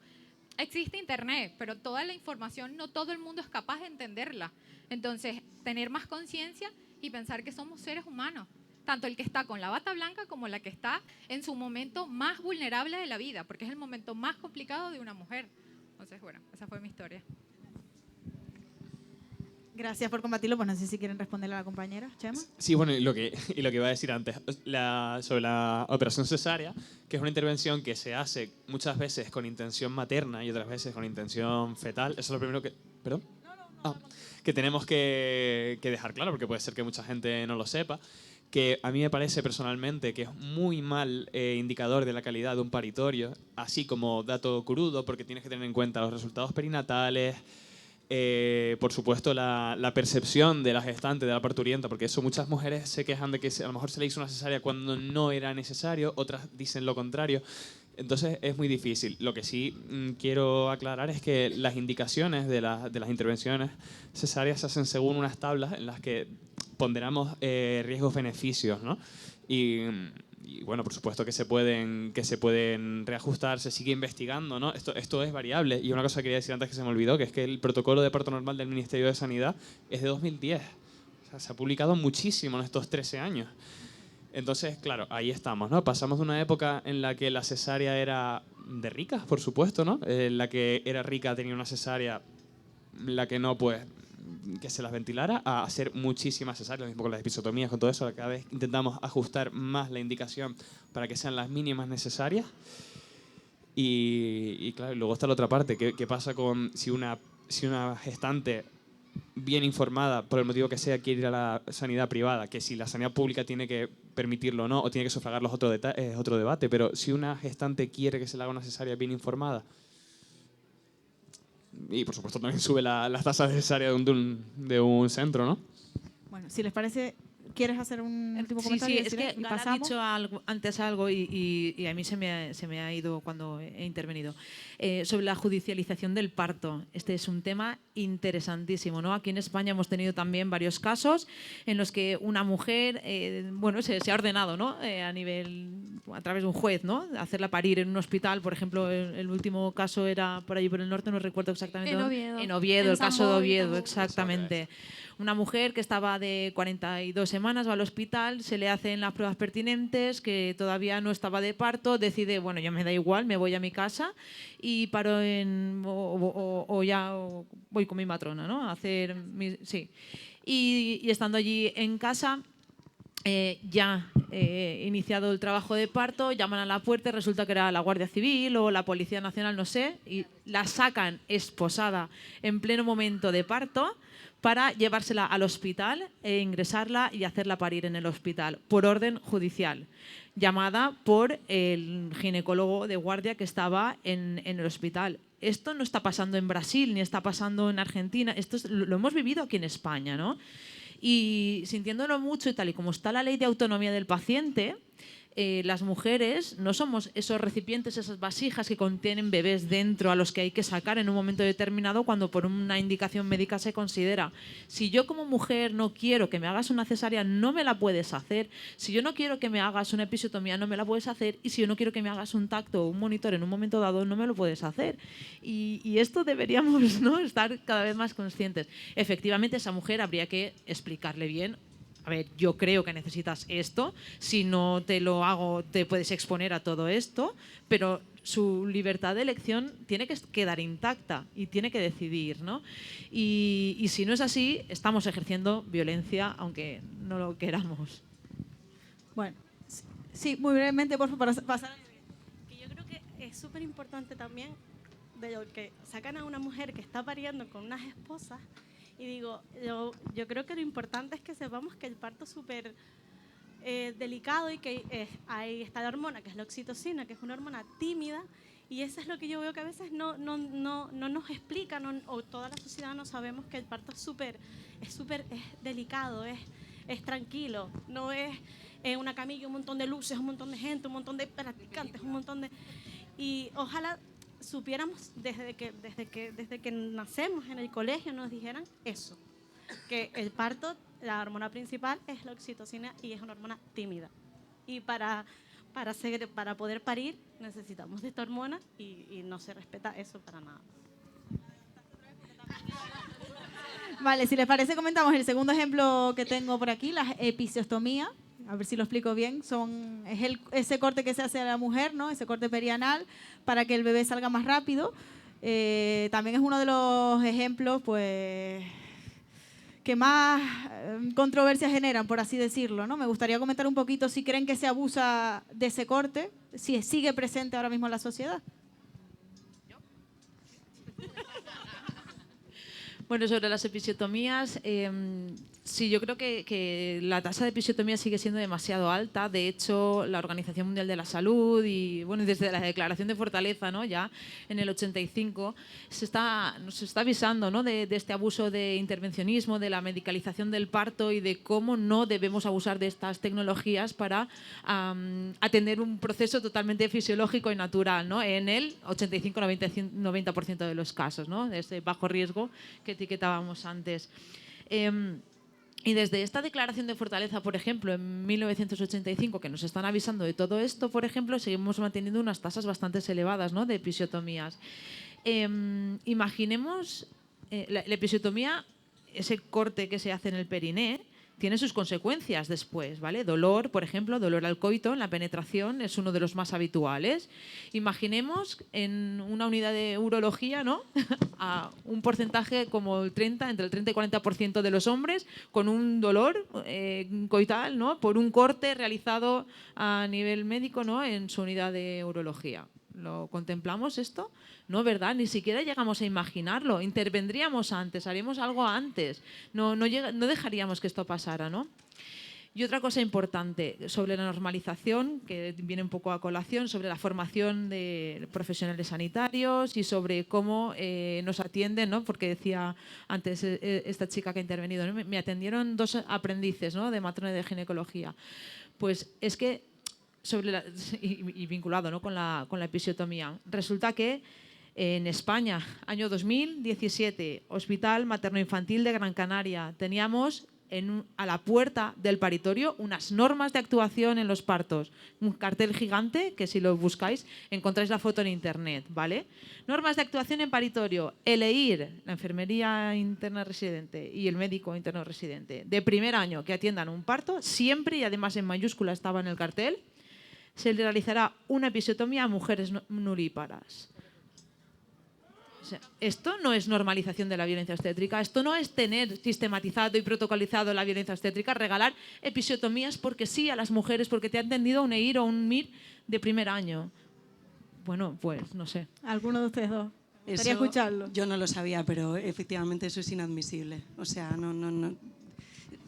Existe internet, pero toda la información no todo el mundo es capaz de entenderla. Entonces, tener más conciencia y pensar que somos seres humanos, tanto el que está con la bata blanca como la que está en su momento más vulnerable de la vida, porque es el momento más complicado de una mujer. Entonces, bueno, esa fue mi historia. Gracias por combatirlo. Pues no sé si quieren responderle a la compañera, Chema. Sí, bueno, y lo que iba a decir antes, sobre la operación cesárea, que es una intervención que se hace muchas veces con intención materna y otras veces con intención fetal. Eso es lo primero que... ¿Perdón? Que tenemos que dejar claro, porque puede ser que mucha gente no lo sepa, que a mí me parece personalmente que es muy mal indicador de la calidad de un paritorio, así como dato crudo, porque tienes que tener en cuenta los resultados perinatales, por supuesto la percepción de la gestante, de la parturienta, porque eso muchas mujeres se quejan de que a lo mejor se le hizo una cesárea cuando no era necesario, otras dicen lo contrario. Entonces es muy difícil. Lo que sí quiero aclarar es que las indicaciones de las intervenciones cesáreas se hacen según unas tablas en las que ponderamos riesgos-beneficios, ¿no? Y bueno, por supuesto que se pueden reajustar, se sigue investigando, ¿no? Esto es variable. Y una cosa que quería decir antes que se me olvidó, que es que el protocolo de parto normal del Ministerio de Sanidad es de 2010. O sea, se ha publicado muchísimo en estos 13 años. Entonces, claro, ahí estamos, ¿no? Pasamos de una época en la que la cesárea era de ricas, por supuesto, ¿no? La que era rica tenía una cesárea, la que no, pues, que se las ventilara, a hacer muchísimas cesáreas, lo mismo con las episiotomías, con todo eso. Cada vez intentamos ajustar más la indicación para que sean las mínimas necesarias. Y claro, luego está la otra parte. ¿Qué pasa con si una gestante bien informada, por el motivo que sea, quiere ir a la sanidad privada? Que si la sanidad pública tiene que permitirlo o no, o tiene que sufragarlo, es otro debate. Pero si una gestante quiere que se le haga una cesárea bien informada, y por supuesto también sube las tasas de cesárea de un centro, ¿no? Bueno, si les parece, ¿quieres hacer un último comentario? Sí, es que Gal ha dicho antes algo y a mí se me ha ido cuando he intervenido. Sobre la judicialización del parto. Este es un tema interesantísimo, ¿no? Aquí en España hemos tenido también varios casos en los que una mujer, se ha ordenado, ¿no? A través de un juez, ¿no? Hacerla parir en un hospital. Por ejemplo, el último caso era por allí por el norte, no recuerdo exactamente. En Oviedo, el caso de Oviedo, exactamente. exactamente. Una mujer que estaba de 42 semanas va al hospital, se le hacen las pruebas pertinentes, que todavía no estaba de parto, decide, bueno, ya me da igual, me voy a mi casa y paro o voy con mi matrona, ¿no? A hacer y estando allí en casa, iniciado el trabajo de parto, llaman a la puerta y resulta que era la Guardia Civil o la Policía Nacional, no sé, y la sacan esposada en pleno momento de parto para llevársela al hospital e ingresarla y hacerla parir en el hospital por orden judicial, llamada por el ginecólogo de guardia que estaba en el hospital. Esto no está pasando en Brasil ni está pasando en Argentina, esto lo hemos vivido aquí en España, ¿no? Y sintiéndolo mucho y tal y como está la ley de autonomía del paciente, las mujeres no somos esos recipientes, esas vasijas que contienen bebés dentro a los que hay que sacar en un momento determinado cuando por una indicación médica se considera. Si yo como mujer no quiero que me hagas una cesárea, no me la puedes hacer. Si yo no quiero que me hagas una episiotomía, no me la puedes hacer. Y si yo no quiero que me hagas un tacto o un monitor en un momento dado, no me lo puedes hacer. Y esto deberíamos, ¿no?, estar cada vez más conscientes. Efectivamente, esa mujer habría que explicarle bien: a ver, yo creo que necesitas esto, si no te lo hago te puedes exponer a todo esto, pero su libertad de elección tiene que quedar intacta y tiene que decidir, ¿no? Y si no es así, estamos ejerciendo violencia aunque no lo queramos. Bueno, sí, muy brevemente, por favor, para pasar. Que yo creo que es súper importante también de lo que sacan a una mujer que está pariendo con unas esposas. Y digo, yo creo que lo importante es que sepamos que el parto es súper delicado y que ahí está la hormona, que es la oxitocina, que es una hormona tímida, y eso es lo que yo veo que a veces no nos explican, o toda la sociedad no sabemos que el parto es delicado, es tranquilo, no es una camilla, un montón de luces, un montón de gente, un montón de practicantes, un montón de... Y ojalá supiéramos desde que nacemos en el colegio nos dijeran eso, que el parto, la hormona principal es la oxitocina y es una hormona tímida, y para poder parir necesitamos de esta hormona y no se respeta eso para nada. Vale, si les parece comentamos el segundo ejemplo que tengo por aquí, la episiotomía. A ver si lo explico bien. Es ese corte que se hace a la mujer, ¿no? Ese corte perianal para que el bebé salga más rápido. También es uno de los ejemplos, pues, que más controversias generan, por así decirlo, ¿no? Me gustaría comentar un poquito si creen que se abusa de ese corte, si sigue presente ahora mismo en la sociedad. Bueno, sobre las episiotomías, sí, yo creo que la tasa de episiotomía sigue siendo demasiado alta. De hecho, la Organización Mundial de la Salud y desde la Declaración de Fortaleza, ¿no?, ya en el 85, nos está avisando, ¿no?, de este abuso de intervencionismo, de la medicalización del parto y de cómo no debemos abusar de estas tecnologías para atender un proceso totalmente fisiológico y natural, ¿no?, en el 85-90% de los casos, ¿no?, de ese bajo riesgo que etiquetábamos antes. Y desde esta declaración de Fortaleza, por ejemplo, en 1985, que nos están avisando de todo esto, por ejemplo, seguimos manteniendo unas tasas bastante elevadas, ¿no?, de episiotomías. Imaginemos la episiotomía, ese corte que se hace en el periné, tiene sus consecuencias después, ¿vale? Dolor, por ejemplo, dolor al coito en la penetración es uno de los más habituales. Imaginemos en una unidad de urología, ¿no?, a un porcentaje como entre el 30 y 40% de los hombres con un dolor coital, ¿no?, por un corte realizado a nivel médico, ¿no?, en su unidad de urología. ¿Lo contemplamos esto? No, ¿verdad? Ni siquiera llegamos a imaginarlo. Intervendríamos antes, haríamos algo antes. No dejaríamos que esto pasara, ¿no? Y otra cosa importante sobre la normalización, que viene un poco a colación, sobre la formación de profesionales sanitarios y sobre cómo nos atienden, ¿no? Porque decía antes esta chica que ha intervenido, ¿no? Me atendieron 2 aprendices, ¿no? De matrona de ginecología. Pues es que, y vinculado, ¿no? con la episiotomía, resulta que en España, año 2017, Hospital Materno-Infantil de Gran Canaria, teníamos a la puerta del paritorio unas normas de actuación en los partos. Un cartel gigante que si lo buscáis encontráis la foto en internet, ¿vale? Normas de actuación en paritorio. El EIR, la enfermería interna residente y el médico interno residente, de primer año que atiendan un parto, siempre, y además en mayúscula estaba en el cartel, se le realizará una episiotomía a mujeres nulíparas. O sea, esto no es normalización de la violencia obstétrica, esto no es tener sistematizado y protocolizado la violencia obstétrica, regalar episiotomías porque sí a las mujeres, porque te ha entendido un EIR o un MIR de primer año. Bueno, pues no sé. ¿Alguno de ustedes dos? Me gustaría escucharlo. Yo no lo sabía, pero efectivamente eso es inadmisible. O sea, no.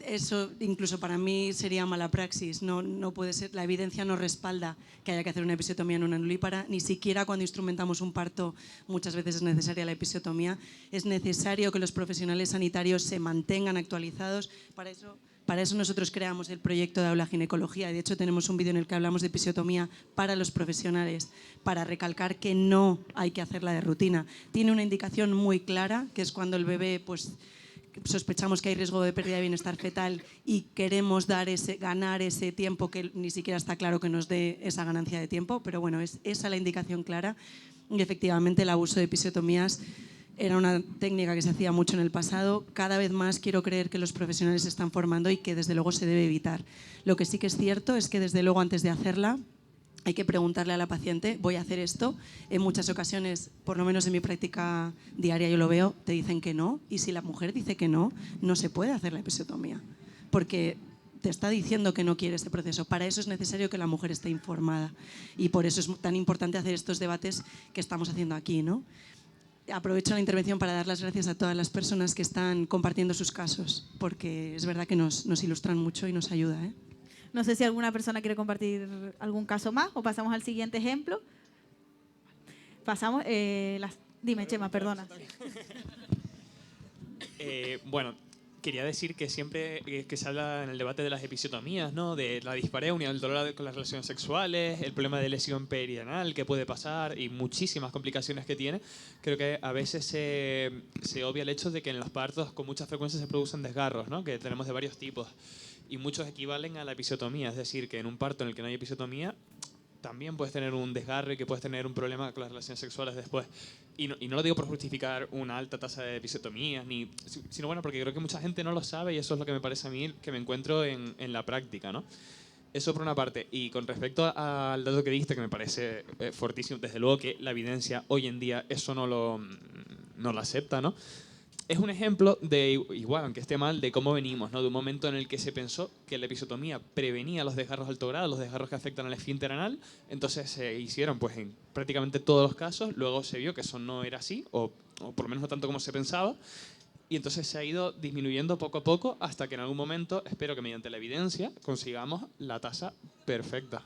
Eso incluso para mí sería mala praxis. No puede ser. La evidencia no respalda que haya que hacer una episiotomía en una nulípara. Ni siquiera cuando instrumentamos un parto muchas veces es necesaria la episiotomía. Es necesario que los profesionales sanitarios se mantengan actualizados. Para eso nosotros creamos el proyecto de Aula Ginecología. De hecho, tenemos un vídeo en el que hablamos de episiotomía para los profesionales, para recalcar que no hay que hacerla de rutina. Tiene una indicación muy clara, que es cuando el bebé, pues, sospechamos que hay riesgo de pérdida de bienestar fetal y queremos ganar ese tiempo que ni siquiera está claro que nos dé esa ganancia de tiempo, pero bueno, es esa la indicación clara. Y efectivamente el abuso de episiotomías era una técnica que se hacía mucho en el pasado. Cada vez más quiero creer que los profesionales se están formando y que desde luego se debe evitar. Lo que sí que es cierto es que desde luego antes de hacerla hay que preguntarle a la paciente, voy a hacer esto. En muchas ocasiones, por lo menos en mi práctica diaria yo lo veo, te dicen que no. Y si la mujer dice que no, no se puede hacer la episiotomía. Porque te está diciendo que no quiere ese proceso. Para eso es necesario que la mujer esté informada. Y por eso es tan importante hacer estos debates que estamos haciendo aquí, ¿no? Aprovecho la intervención para dar las gracias a todas las personas que están compartiendo sus casos, porque es verdad que nos ilustran mucho y nos ayuda, ¿eh? No sé si alguna persona quiere compartir algún caso más o pasamos al siguiente ejemplo. Pasamos, dime, Chema, perdona. Bueno, quería decir que siempre que se habla en el debate de las episiotomías, ¿no? De la dispareunia, el dolor con las relaciones sexuales, el problema de lesión perianal que puede pasar y muchísimas complicaciones que tiene, creo que a veces se obvia el hecho de que en los partos con mucha frecuencia se producen desgarros, ¿no? Que tenemos de varios tipos. Y muchos equivalen a la episiotomía, es decir, que en un parto en el que no hay episiotomía también puedes tener un desgarro y que puedes tener un problema con las relaciones sexuales después. Y no lo digo por justificar una alta tasa de episiotomías, sino bueno, porque creo que mucha gente no lo sabe y eso es lo que me parece a mí que me encuentro en la práctica, ¿no? Eso por una parte. Y con respecto al dato que diste, que me parece fortísimo, desde luego que la evidencia hoy en día eso no lo acepta, ¿no? Es un ejemplo de, igual, aunque esté mal, de cómo venimos, ¿no? De un momento en el que se pensó que la episiotomía prevenía los desgarros de alto grado, los desgarros que afectan al esfínter anal, entonces se hicieron pues, en prácticamente todos los casos, luego se vio que eso no era así, o por lo menos no tanto como se pensaba, y entonces se ha ido disminuyendo poco a poco hasta que en algún momento, espero que mediante la evidencia, consigamos la tasa perfecta,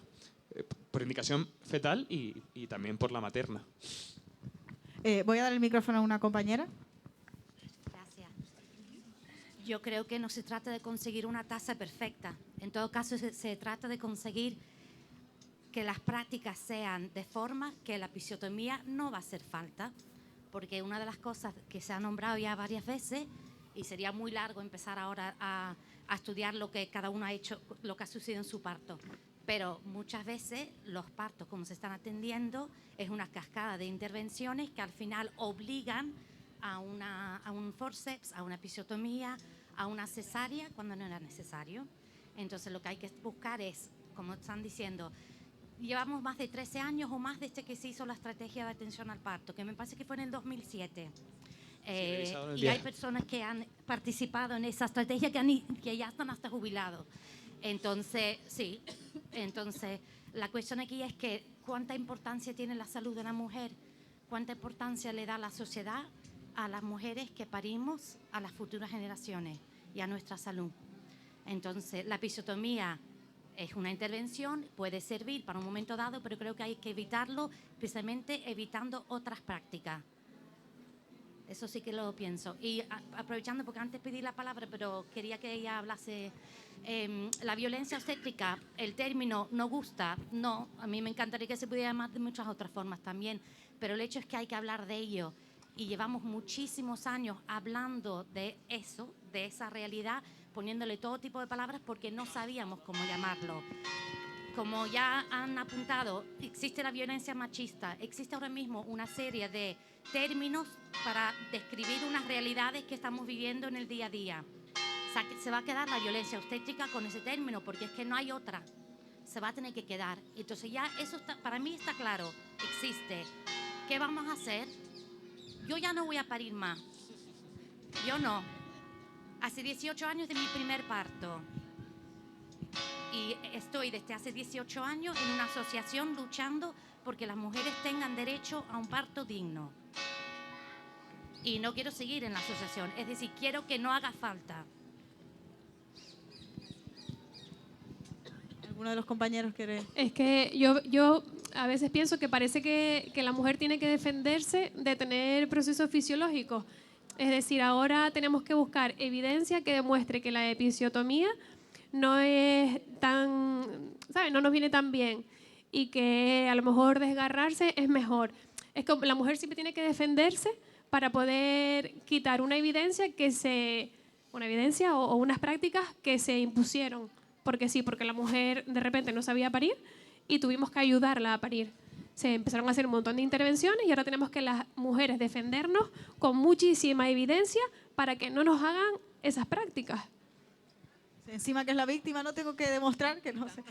por indicación fetal y también por la materna. Voy a dar el micrófono a una compañera. Yo creo que no se trata de conseguir una tasa perfecta. En todo caso, se trata de conseguir que las prácticas sean de forma que la episiotomía no va a hacer falta. Porque una de las cosas que se ha nombrado ya varias veces, y sería muy largo empezar ahora a estudiar lo que cada uno ha hecho, lo que ha sucedido en su parto. Pero muchas veces los partos, como se están atendiendo, es una cascada de intervenciones que al final obligan a un forceps, a una episiotomía, a una cesárea cuando no era necesario. Entonces lo que hay que buscar es, como están diciendo, llevamos más de 13 años o más desde que se hizo la estrategia de atención al parto, que me parece que fue en el 2007. Y hay personas que han participado en esa estrategia que ya están hasta jubilados. Entonces, sí, entonces la cuestión aquí es que cuánta importancia tiene la salud de una mujer, cuánta importancia le da la sociedad a las mujeres que parimos, a las futuras generaciones y a nuestra salud. Entonces, la episiotomía es una intervención, puede servir para un momento dado, pero creo que hay que evitarlo, precisamente evitando otras prácticas. Eso sí que lo pienso. Y aprovechando, porque antes pedí la palabra, pero quería que ella hablase. La violencia obstétrica, el término no gusta, no. A mí me encantaría que se pudiera llamar de muchas otras formas también, pero el hecho es que hay que hablar de ello. Y llevamos muchísimos años hablando de eso, de esa realidad, poniéndole todo tipo de palabras porque no sabíamos cómo llamarlo. Como ya han apuntado, existe la violencia machista, existe ahora mismo una serie de términos para describir unas realidades que estamos viviendo en el día a día. O sea, se va a quedar la violencia obstétrica con ese término porque es que no hay otra. Se va a tener que quedar. Entonces ya eso está, para mí está claro, existe. ¿Qué vamos a hacer? Yo ya no voy a parir más. Yo no. Hace 18 años de mi primer parto. Y estoy desde hace 18 años en una asociación luchando porque las mujeres tengan derecho a un parto digno. Y no quiero seguir en la asociación, es decir, quiero que no haga falta. ¿Alguno de los compañeros quiere...? Es que yo a veces pienso que parece que la mujer tiene que defenderse de tener procesos fisiológicos. Es decir, ahora tenemos que buscar evidencia que demuestre que la episiotomía no es tan, ¿sabes? No nos viene tan bien y que a lo mejor desgarrarse es mejor. Es que la mujer siempre tiene que defenderse para poder quitar una evidencia o unas prácticas que se impusieron. Porque sí, porque la mujer de repente no sabía parir y tuvimos que ayudarla a parir. Se empezaron a hacer un montón de intervenciones y ahora tenemos que las mujeres defendernos con muchísima evidencia para que no nos hagan esas prácticas. Encima que es la víctima, no tengo que demostrar que no sé.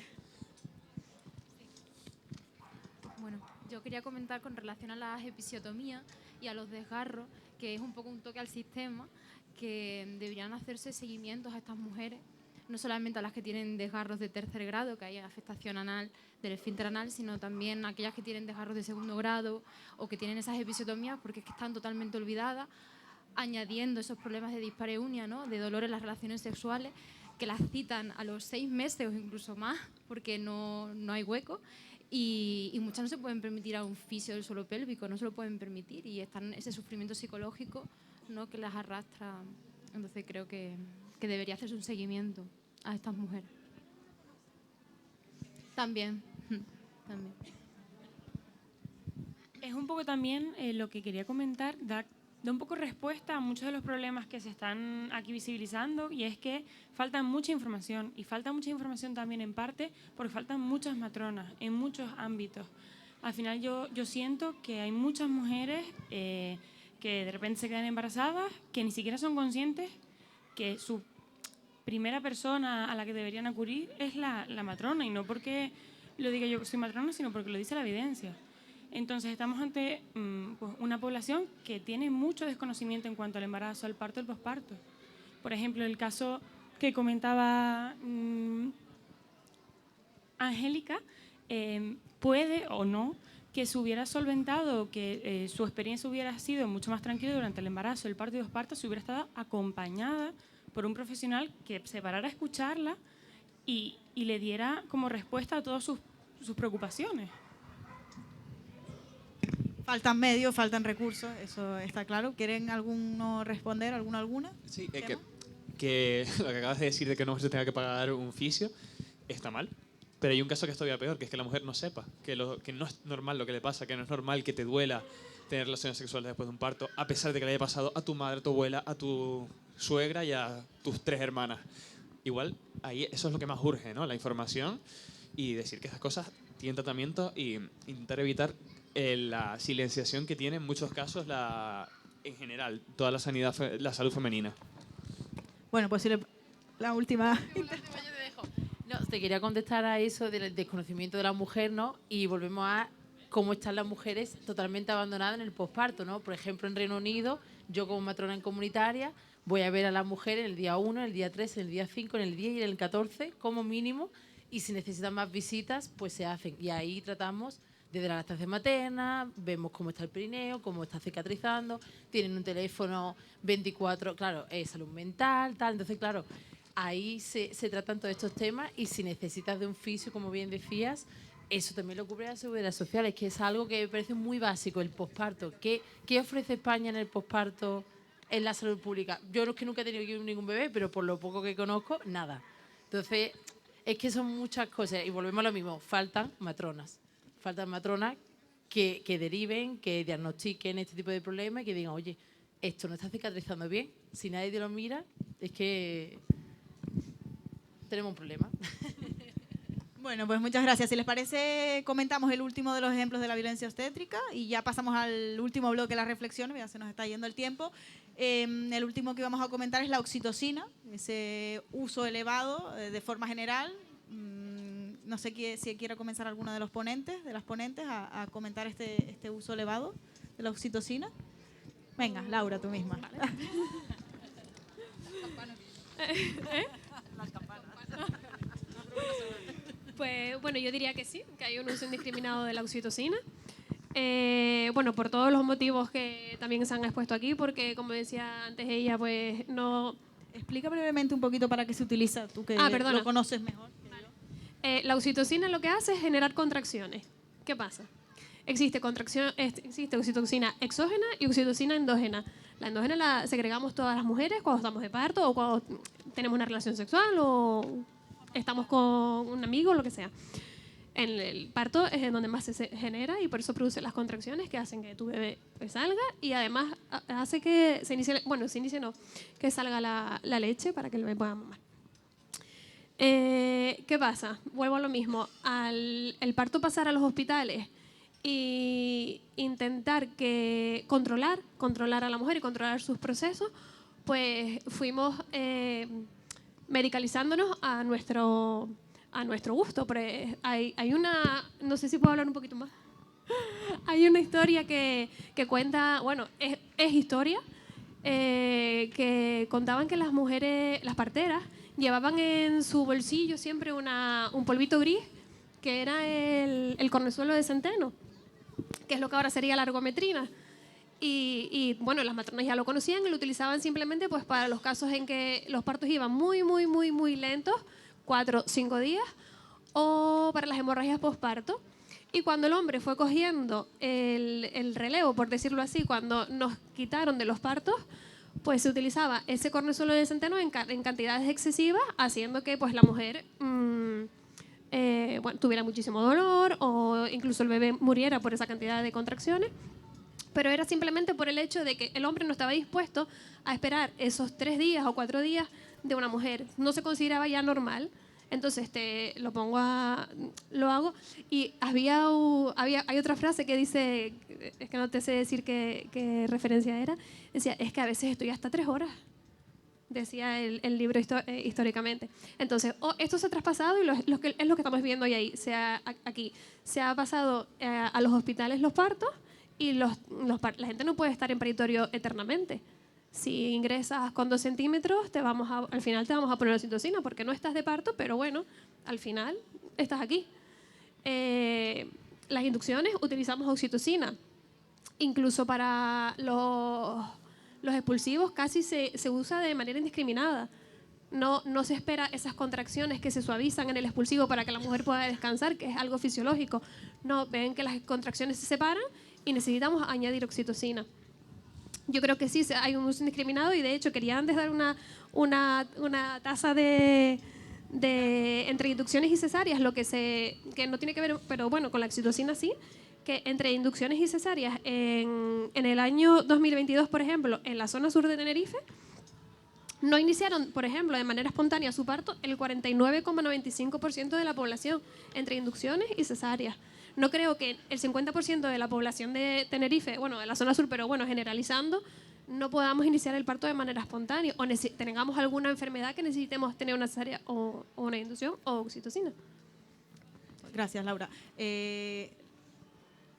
Bueno, yo quería comentar con relación a las episiotomías y a los desgarros, que es un poco un toque al sistema, que deberían hacerse seguimientos a estas mujeres, no solamente a las que tienen desgarros de tercer grado, que hay afectación anal del esfínter anal, sino también a aquellas que tienen desgarros de segundo grado o que tienen esas episiotomías porque es que están totalmente olvidadas, añadiendo esos problemas de dispareunia, ¿no? De dolor en las relaciones sexuales, que las citan a los 6 meses o incluso más porque no hay hueco y muchas no se pueden permitir a un fisio del suelo pélvico, no se lo pueden permitir y están en ese sufrimiento psicológico, ¿no? Que las arrastra. Entonces creo que debería hacerse un seguimiento a estas mujeres. También. Es un poco también lo que quería comentar, da un poco respuesta a muchos de los problemas que se están aquí visibilizando y es que falta mucha información y falta mucha información también en parte porque faltan muchas matronas en muchos ámbitos. Al final yo siento que hay muchas mujeres que de repente se quedan embarazadas que ni siquiera son conscientes que su primera persona a la que deberían acudir es la matrona y no porque lo diga yo que soy matrona, sino porque lo dice la evidencia. Entonces estamos ante pues una población que tiene mucho desconocimiento en cuanto al embarazo, al parto y al posparto. Por ejemplo, el caso que comentaba Angélica, puede o no que se hubiera solventado, que su experiencia hubiera sido mucho más tranquila durante el embarazo, el parto y posparto, si hubiera estado acompañada por un profesional que se parara a escucharla y le diera como respuesta a todas sus preocupaciones. Faltan medios, faltan recursos, eso está claro. ¿Quieren alguno responder, alguna? Sí, que lo que acabas de decir de que no se tenga que pagar un fisio está mal. Pero hay un caso que es todavía peor, que es que la mujer no sepa, que no es normal lo que le pasa, que no es normal que te duela tener relaciones sexuales después de un parto, a pesar de que le haya pasado a tu madre, a tu abuela, a tu suegra y a tus 3 hermanas. Igual, ahí eso es lo que más urge, ¿no? La información y decir que esas cosas tienen tratamiento y intentar evitar la silenciación que tiene en muchos casos en general toda la salud femenina. Bueno, pues la última... No, te quería contestar a eso del desconocimiento de la mujer, ¿no? Y volvemos a cómo están las mujeres totalmente abandonadas en el posparto, ¿no? Por ejemplo, en Reino Unido, yo como matrona en comunitaria, Voy a ver a la mujer en el día 1, en el día 3, en el día 5, en el 10 y en el 14 como mínimo, y si necesitan más visitas, pues se hacen. Y ahí tratamos desde la lactancia materna, vemos cómo está el perineo, cómo está cicatrizando, tienen un teléfono 24, claro, salud mental, tal. Entonces, claro, ahí se tratan todos estos temas, y si necesitas de un fisio, como bien decías, eso también lo cubre la Seguridad Social. Es que es algo que me parece muy básico, el posparto. ¿Qué ofrece España en el posparto en la salud pública? Yo no es que nunca he tenido ningún bebé, pero por lo poco que conozco, nada. Entonces, es que son muchas cosas, y volvemos a lo mismo, faltan matronas que deriven, que diagnostiquen este tipo de problemas y que digan, oye, esto no está cicatrizando bien. Si nadie te lo mira, es que tenemos un problema. Bueno, pues muchas gracias. Si les parece, comentamos el último de los ejemplos de la violencia obstétrica y ya pasamos al último bloque, la reflexión, ya se nos está yendo el tiempo. El último que vamos a comentar es la oxitocina, ese uso elevado de forma general. No sé si quiere comenzar alguno de los ponentes, de las ponentes, a comentar este uso elevado de la oxitocina. Venga, Laura, tú misma. Las campanas. Pues bueno, yo diría que sí, que hay un uso indiscriminado de la oxitocina. Bueno, por todos los motivos que también se han expuesto aquí, porque como decía antes ella, pues no... Explica brevemente un poquito para qué se utiliza, tú que lo conoces mejor. La oxitocina lo que hace es generar contracciones. ¿Qué pasa? Existe oxitocina exógena y oxitocina endógena. La endógena la segregamos todas las mujeres cuando estamos de parto o cuando tenemos una relación sexual o estamos con un amigo, lo que sea. En el parto es en donde más se genera y por eso produce las contracciones que hacen que tu bebé pues salga y además hace que que salga la leche para que el bebé pueda mamar. ¿Qué pasa? Vuelvo a lo mismo. Al el parto pasar a los hospitales y intentar controlar a la mujer y controlar sus procesos, pues fuimos medicalizándonos a nuestro gusto. Pero hay una, no sé si puedo hablar un poquito más. Hay una historia que cuenta, bueno, es historia, que contaban que las mujeres, las parteras, llevaban en su bolsillo siempre un polvito gris, que era el cornezuelo de centeno, que es lo que ahora sería la argometrina. Y bueno, las matronas ya lo conocían y lo utilizaban simplemente pues para los casos en que los partos iban muy, muy, muy, muy lentos, 4 o 5 días, o para las hemorragias posparto. Y cuando el hombre fue cogiendo el relevo, por decirlo así, cuando nos quitaron de los partos, pues se utilizaba ese cornezuelo de centeno en cantidades excesivas, haciendo que pues la mujer tuviera muchísimo dolor o incluso el bebé muriera por esa cantidad de contracciones. Pero era simplemente por el hecho de que el hombre no estaba dispuesto a esperar esos 3 días o 4 días de una mujer. No se consideraba ya normal. Entonces lo hago. Y hay otra frase que dice, es que no te sé decir qué referencia era, decía, es que a veces estoy hasta 3 horas, decía el libro históricamente. Entonces, esto se ha traspasado y es lo que estamos viendo hoy ahí. Aquí se ha pasado a los hospitales los partos y la gente no puede estar en paritorio eternamente. Si ingresas con 2 centímetros, al final te vamos a poner oxitocina porque no estás de parto, pero bueno, al final estás aquí. Las inducciones utilizamos oxitocina. Incluso para los expulsivos casi se usa de manera indiscriminada. No se espera esas contracciones que se suavizan en el expulsivo para que la mujer pueda descansar, que es algo fisiológico. No, ven que las contracciones se separan y necesitamos añadir oxitocina. Yo creo que sí, hay un uso indiscriminado y de hecho quería antes dar una tasa de entre inducciones y cesáreas, que no tiene que ver, pero bueno, con la oxitocina sí, que entre inducciones y cesáreas en el año 2022, por ejemplo, en la zona sur de Tenerife, no iniciaron, por ejemplo, de manera espontánea su parto el 49,95% de la población entre inducciones y cesáreas. No creo que el 50% de la población de Tenerife, bueno, de la zona sur, pero bueno, generalizando, no podamos iniciar el parto de manera espontánea o tengamos alguna enfermedad que necesitemos tener una cesárea o una inducción o oxitocina. Gracias, Laura.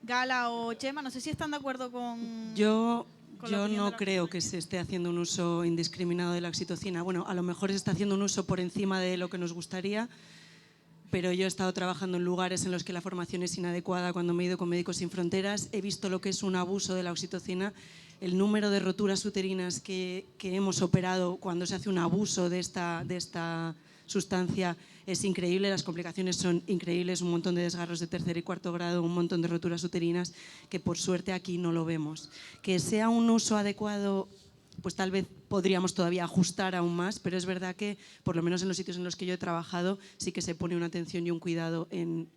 Gala o Chema, no sé si están de acuerdo con... Yo con la Yo opinión de no la creo que se esté haciendo un uso indiscriminado de la oxitocina. Bueno, a lo mejor se está haciendo un uso por encima de lo que nos gustaría, pero yo he estado trabajando en lugares en los que la formación es inadecuada. Cuando me he ido con Médicos Sin Fronteras he visto lo que es un abuso de la oxitocina. El número de roturas uterinas que hemos operado cuando se hace un abuso de esta sustancia es increíble, las complicaciones son increíbles, un montón de desgarros de tercer y cuarto grado, un montón de roturas uterinas que por suerte aquí no lo vemos. Que sea un uso adecuado, pues tal vez podríamos todavía ajustar aún más, pero es verdad que, por lo menos en los sitios en los que yo he trabajado, sí que se pone una atención y un cuidado en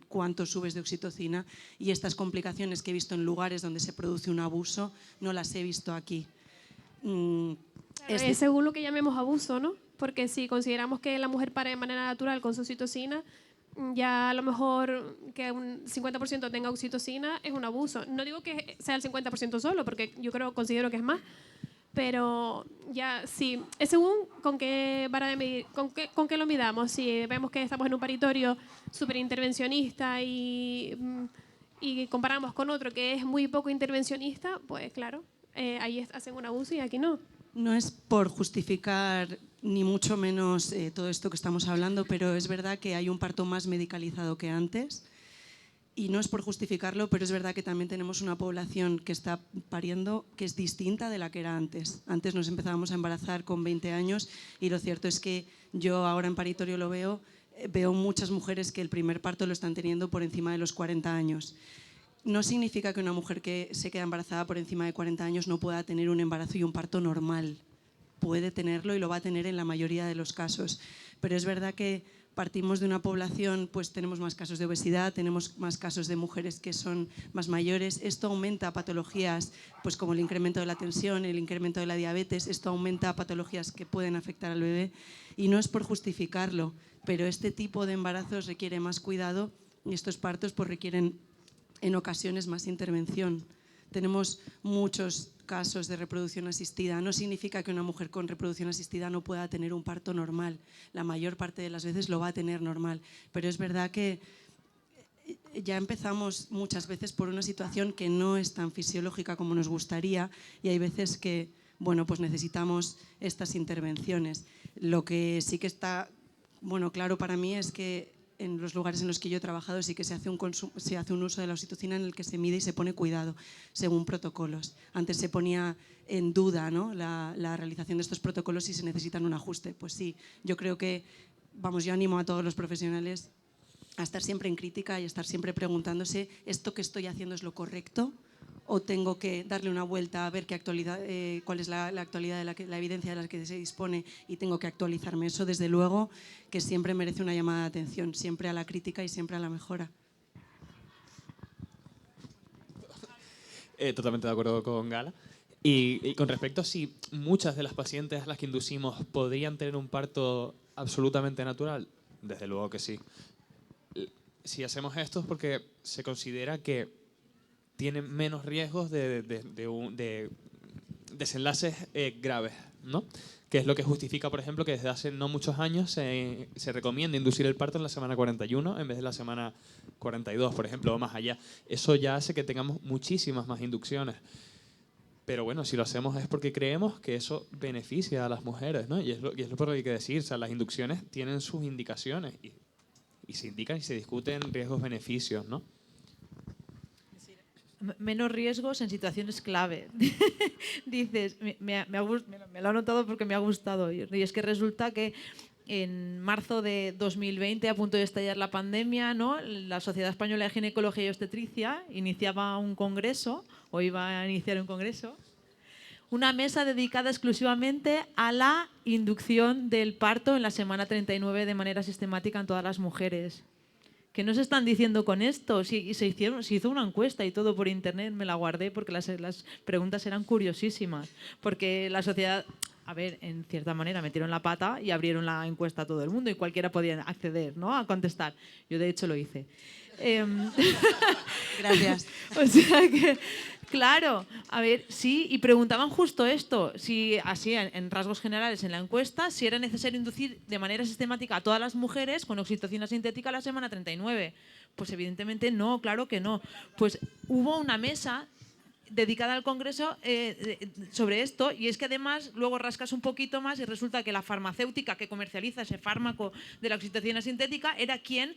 cuánto subes de oxitocina, y estas complicaciones que he visto en lugares donde se produce un abuso, no las he visto aquí. Es según lo que llamemos abuso, ¿no? Porque si consideramos que la mujer para de manera natural con su oxitocina, ya a lo mejor que un 50% tenga oxitocina es un abuso. No digo que sea el 50% solo, porque considero que es más. Pero ya sí, es según con qué vara de medir, con qué lo midamos. Si vemos que estamos en un paritorio súper intervencionista y comparamos con otro que es muy poco intervencionista, pues claro, ahí hacen un abuso y aquí no. No es por justificar ni mucho menos todo esto que estamos hablando, pero es verdad que hay un parto más medicalizado que antes. Y no es por justificarlo, pero es verdad que también tenemos una población que está pariendo que es distinta de la que era antes. Antes nos empezábamos a embarazar con 20 años y lo cierto es que yo ahora en paritorio lo veo muchas mujeres que el primer parto lo están teniendo por encima de los 40 años. No significa que una mujer que se queda embarazada por encima de 40 años no pueda tener un embarazo y un parto normal. Puede tenerlo y lo va a tener en la mayoría de los casos. Pero es verdad que partimos de una población, pues tenemos más casos de obesidad, tenemos más casos de mujeres que son más mayores. Esto aumenta patologías, pues como el incremento de la tensión, el incremento de la diabetes. Esto aumenta patologías que pueden afectar al bebé. Y no es por justificarlo, pero este tipo de embarazos requiere más cuidado y estos partos pues requieren en ocasiones más intervención. Tenemos muchos casos de reproducción asistida. No significa que una mujer con reproducción asistida no pueda tener un parto normal. La mayor parte de las veces lo va a tener normal. Pero es verdad que ya empezamos muchas veces por una situación que no es tan fisiológica como nos gustaría y hay veces que, bueno, pues necesitamos estas intervenciones. Lo que sí que está, bueno, claro para mí es que en los lugares en los que yo he trabajado sí que se hace un uso de la oxitocina en el que se mide y se pone cuidado según protocolos. Antes se ponía en duda, ¿no?, la realización de estos protocolos si se necesitan un ajuste. Pues sí, yo creo que, vamos, yo animo a todos los profesionales a estar siempre en crítica y a estar siempre preguntándose, ¿esto que estoy haciendo es lo correcto? ¿O tengo que darle una vuelta a ver cuál es la actualidad, la evidencia de la que se dispone y tengo que actualizarme? Eso, desde luego, que siempre merece una llamada de atención, siempre a la crítica y siempre a la mejora. Totalmente de acuerdo con Gala. Y con respecto a si muchas de las pacientes a las que inducimos podrían tener un parto absolutamente natural, desde luego que sí. Si hacemos esto es porque se considera que tienen menos riesgos de desenlaces graves, ¿no? Que es lo que justifica, por ejemplo, que desde hace no muchos años se recomienda inducir el parto en la semana 41 en vez de la semana 42, por ejemplo, o más allá. Eso ya hace que tengamos muchísimas más inducciones. Pero bueno, si lo hacemos es porque creemos que eso beneficia a las mujeres, ¿no? Y es lo por lo que hay que decir. O sea, las inducciones tienen sus indicaciones y se indican y se discuten riesgos-beneficios, ¿no? Menos riesgos en situaciones clave. Dices, me lo he anotado porque me ha gustado. Y es que resulta que en marzo de 2020, a punto de estallar la pandemia, ¿no?, la Sociedad Española de Ginecología y Obstetricia iniciaba un congreso, o iba a iniciar un congreso, una mesa dedicada exclusivamente a la inducción del parto en la semana 39 de manera sistemática en todas las mujeres. ¿Qué nos están diciendo con esto? Se hizo una encuesta y todo por internet, me la guardé porque las preguntas eran curiosísimas. Porque la sociedad, a ver, en cierta manera metieron la pata y abrieron la encuesta a todo el mundo y cualquiera podía acceder, ¿no?, a contestar. Yo de hecho lo hice. Gracias. O sea que, claro, a ver, sí, y preguntaban justo esto, si así en rasgos generales en la encuesta, si era necesario inducir de manera sistemática a todas las mujeres con oxitocina sintética a la semana 39. Pues evidentemente no, claro que no. Pues hubo una mesa dedicada al Congreso sobre esto, y es que además luego rascas un poquito más y resulta que la farmacéutica que comercializa ese fármaco de la oxitocina sintética era quien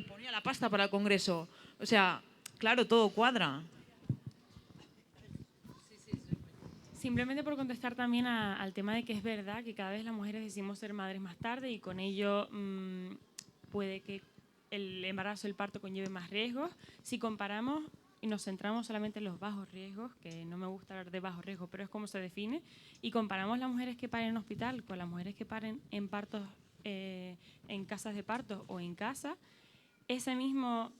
ponía la pasta para el Congreso. O sea, claro, todo cuadra. Simplemente por contestar también al tema de que es verdad que cada vez las mujeres decidimos ser madres más tarde y con ello puede que el embarazo, el parto conlleve más riesgos. Si comparamos y nos centramos solamente en los bajos riesgos, que no me gusta hablar de bajos riesgos, pero es como se define, y comparamos las mujeres que paren en hospital con las mujeres que paren en partos, en casas de partos o en casa, ese mismo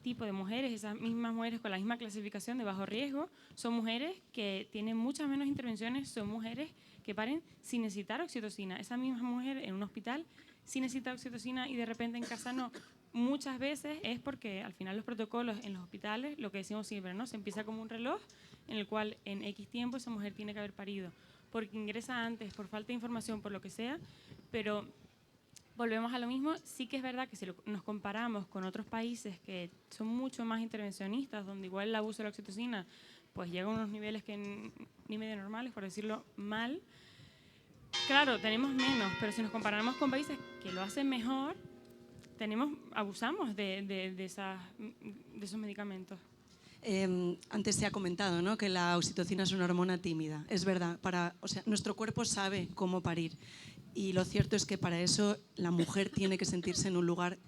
tipo de mujeres, esas mismas mujeres con la misma clasificación de bajo riesgo, son mujeres que tienen muchas menos intervenciones, son mujeres que paren sin necesitar oxitocina. Esa misma mujer en un hospital sí necesita oxitocina y de repente en casa no. Muchas veces es porque al final los protocolos en los hospitales, lo que decimos siempre, ¿no? Se empieza como un reloj en el cual en X tiempo esa mujer tiene que haber parido, porque ingresa antes, por falta de información, por lo que sea, pero volvemos a lo mismo. Sí que es verdad que si nos comparamos con otros países que son mucho más intervencionistas, donde igual el abuso de la oxitocina pues llega a unos niveles que ni medio normales, por decirlo mal, claro, tenemos menos, pero si nos comparamos con países que lo hacen mejor, abusamos de esos medicamentos. Antes se ha comentado, ¿no?, que la oxitocina es una hormona tímida. Es verdad, nuestro cuerpo sabe cómo parir. Y lo cierto es que para eso la mujer tiene que sentirse en un lugar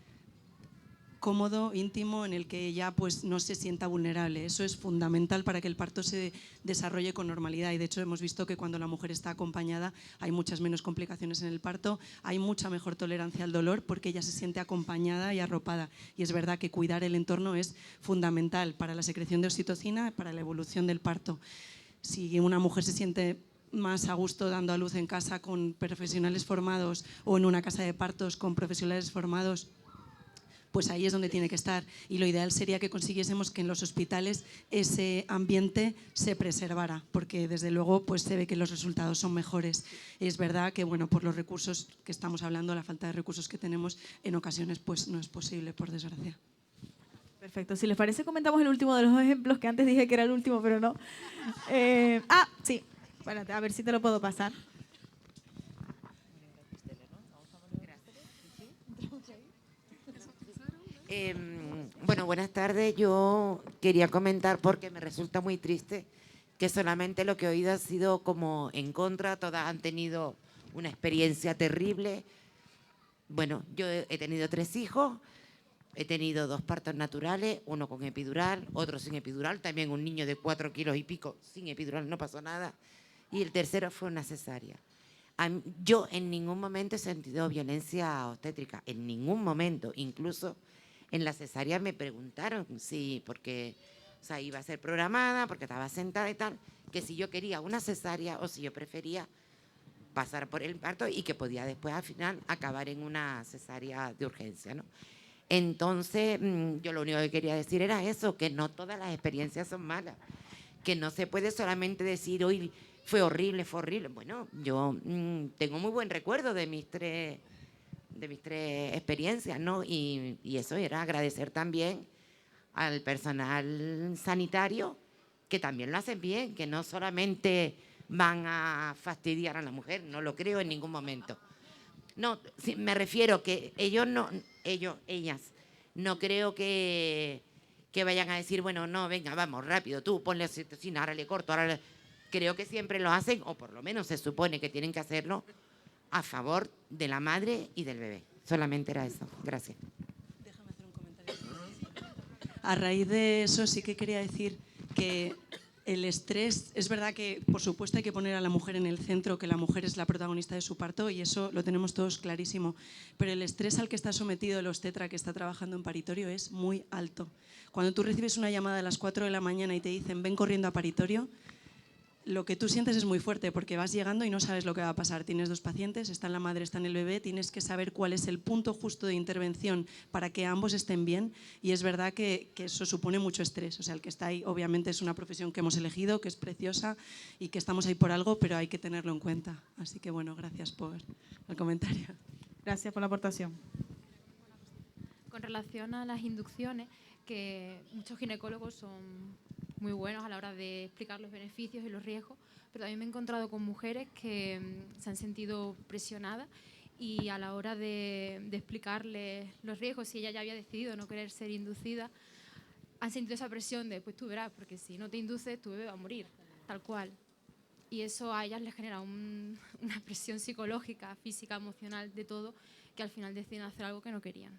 cómodo, íntimo, en el que ella pues, no se sienta vulnerable. Eso es fundamental para que el parto se desarrolle con normalidad. Y de hecho hemos visto que cuando la mujer está acompañada hay muchas menos complicaciones en el parto, hay mucha mejor tolerancia al dolor porque ella se siente acompañada y arropada. Y es verdad que cuidar el entorno es fundamental para la secreción de oxitocina, para la evolución del parto. Si una mujer se siente más a gusto dando a luz en casa con profesionales formados o en una casa de partos con profesionales formados, pues ahí es donde tiene que estar. Y lo ideal sería que consiguiésemos que en los hospitales ese ambiente se preservara, porque desde luego pues se ve que los resultados son mejores. Es verdad que bueno, por los recursos que estamos hablando, la falta de recursos que tenemos, en ocasiones pues no es posible, por desgracia. Perfecto. Si les parece, comentamos el último de los dos ejemplos, que antes dije que era el último, pero no. Sí. Bueno, a ver si te lo puedo pasar. Bueno, buenas tardes. Yo quería comentar porque me resulta muy triste que solamente lo que he oído ha sido como en contra. Todas han tenido una experiencia terrible. Bueno, yo he tenido 3 hijos, he tenido 2 partos naturales, uno con epidural, otro sin epidural, también un niño de 4 kilos y pico sin epidural, no pasó nada, y el tercero fue una cesárea. Yo en ningún momento he sentido violencia obstétrica, en ningún momento. Incluso en la cesárea me preguntaron si, porque o sea, iba a ser programada, porque estaba sentada y tal, que si yo quería una cesárea o si yo prefería pasar por el parto y que podía después al final acabar en una cesárea de urgencia, ¿no? Entonces yo lo único que quería decir era eso, que no todas las experiencias son malas, que no se puede solamente decir hoy fue horrible, fue horrible. Bueno, yo tengo muy buen recuerdo de mis tres experiencias, ¿no? Y eso era agradecer también al personal sanitario, que también lo hacen bien, que no solamente van a fastidiar a la mujer, no lo creo en ningún momento. No, me refiero que ellas, no creo que vayan a decir, bueno, no, venga, vamos, rápido, tú ponle oxitocina, ahora le corto, Creo que siempre lo hacen, o por lo menos se supone que tienen que hacerlo, a favor de la madre y del bebé. Solamente era eso. Gracias. Déjame hacer un comentario. A raíz de eso sí que quería decir que el estrés, es verdad que por supuesto hay que poner a la mujer en el centro, que la mujer es la protagonista de su parto y eso lo tenemos todos clarísimo, pero el estrés al que está sometido el obstetra que está trabajando en paritorio es muy alto. Cuando tú recibes una llamada a las 4 de la mañana y te dicen ven corriendo a paritorio, lo que tú sientes es muy fuerte porque vas llegando y no sabes lo que va a pasar. Tienes 2 pacientes, está en la madre, está en el bebé, tienes que saber cuál es el punto justo de intervención para que ambos estén bien y es verdad que eso supone mucho estrés. O sea, el que está ahí obviamente es una profesión que hemos elegido, que es preciosa y que estamos ahí por algo, pero hay que tenerlo en cuenta. Así que bueno, gracias por el comentario. Gracias por la aportación. Con relación a las inducciones, que muchos ginecólogos son muy buenos a la hora de explicar los beneficios y los riesgos, pero también me he encontrado con mujeres que se han sentido presionadas y a la hora de explicarles los riesgos, si ella ya había decidido no querer ser inducida, han sentido esa presión de, pues tú verás, porque si no te induces, tu bebé va a morir, tal cual. Y eso a ellas les genera una presión psicológica, física, emocional, de todo, que al final deciden hacer algo que no querían.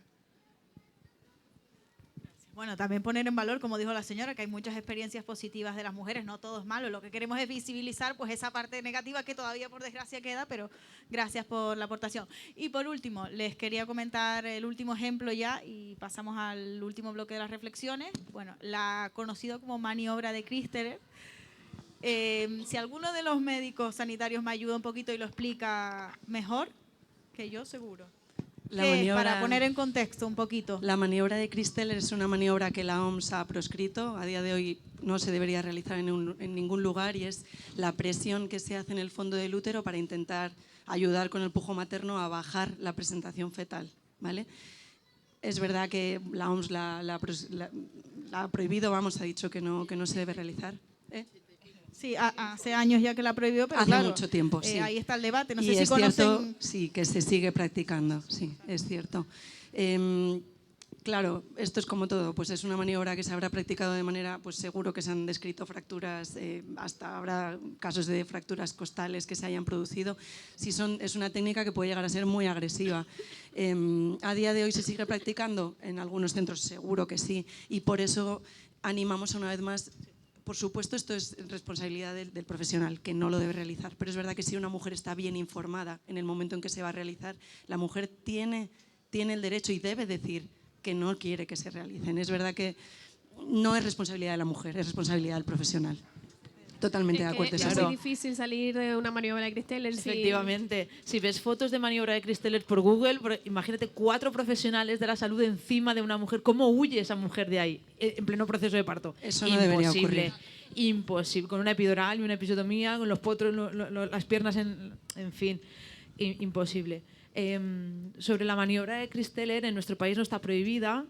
Bueno, también poner en valor, como dijo la señora, que hay muchas experiencias positivas de las mujeres, no todo es malo. Lo que queremos es visibilizar pues esa parte negativa que todavía por desgracia queda, pero gracias por la aportación. Y por último, les quería comentar el último ejemplo ya y pasamos al último bloque de las reflexiones. Bueno, la conocida como maniobra de Christeler. Si alguno de los médicos sanitarios me ayuda un poquito y lo explica mejor, que yo seguro. Para poner en contexto un poquito. La maniobra de Christeler es una maniobra que la OMS ha proscrito. A día de hoy no se debería realizar en ningún lugar y es la presión que se hace en el fondo del útero para intentar ayudar con el pujo materno a bajar la presentación fetal, ¿vale? Es verdad que la OMS la ha prohibido, ha dicho que no se debe realizar. Sí, hace años ya que la prohibió, pero hace claro, mucho tiempo, sí. Ahí está el debate. No y sé si es cierto, conocen... sí, que se sigue practicando, sí, es cierto. Claro, esto es como todo, pues es una maniobra que se habrá practicado de manera, pues seguro que se han descrito fracturas, hasta habrá casos de fracturas costales que se hayan producido. Es una técnica que puede llegar a ser muy agresiva. A día de hoy se sigue practicando, en algunos centros seguro que sí, y por eso animamos una vez más. Por supuesto, esto es responsabilidad del profesional, que no lo debe realizar, pero es verdad que si una mujer está bien informada en el momento en que se va a realizar, la mujer tiene el derecho y debe decir que no quiere que se realicen. Es verdad que no es responsabilidad de la mujer, es responsabilidad del profesional. Totalmente de acuerdo. Es muy difícil salir de una maniobra de Christeler. Efectivamente. Si ves fotos de maniobra de Christeler por Google, imagínate 4 profesionales de la salud encima de una mujer. ¿Cómo huye esa mujer de ahí en pleno proceso de parto? Eso no debería ocurrir. Imposible. Con una epidural y una episiotomía, con los potros, las piernas, en fin. Imposible. Sobre la maniobra de Christeler, en nuestro país no está prohibida.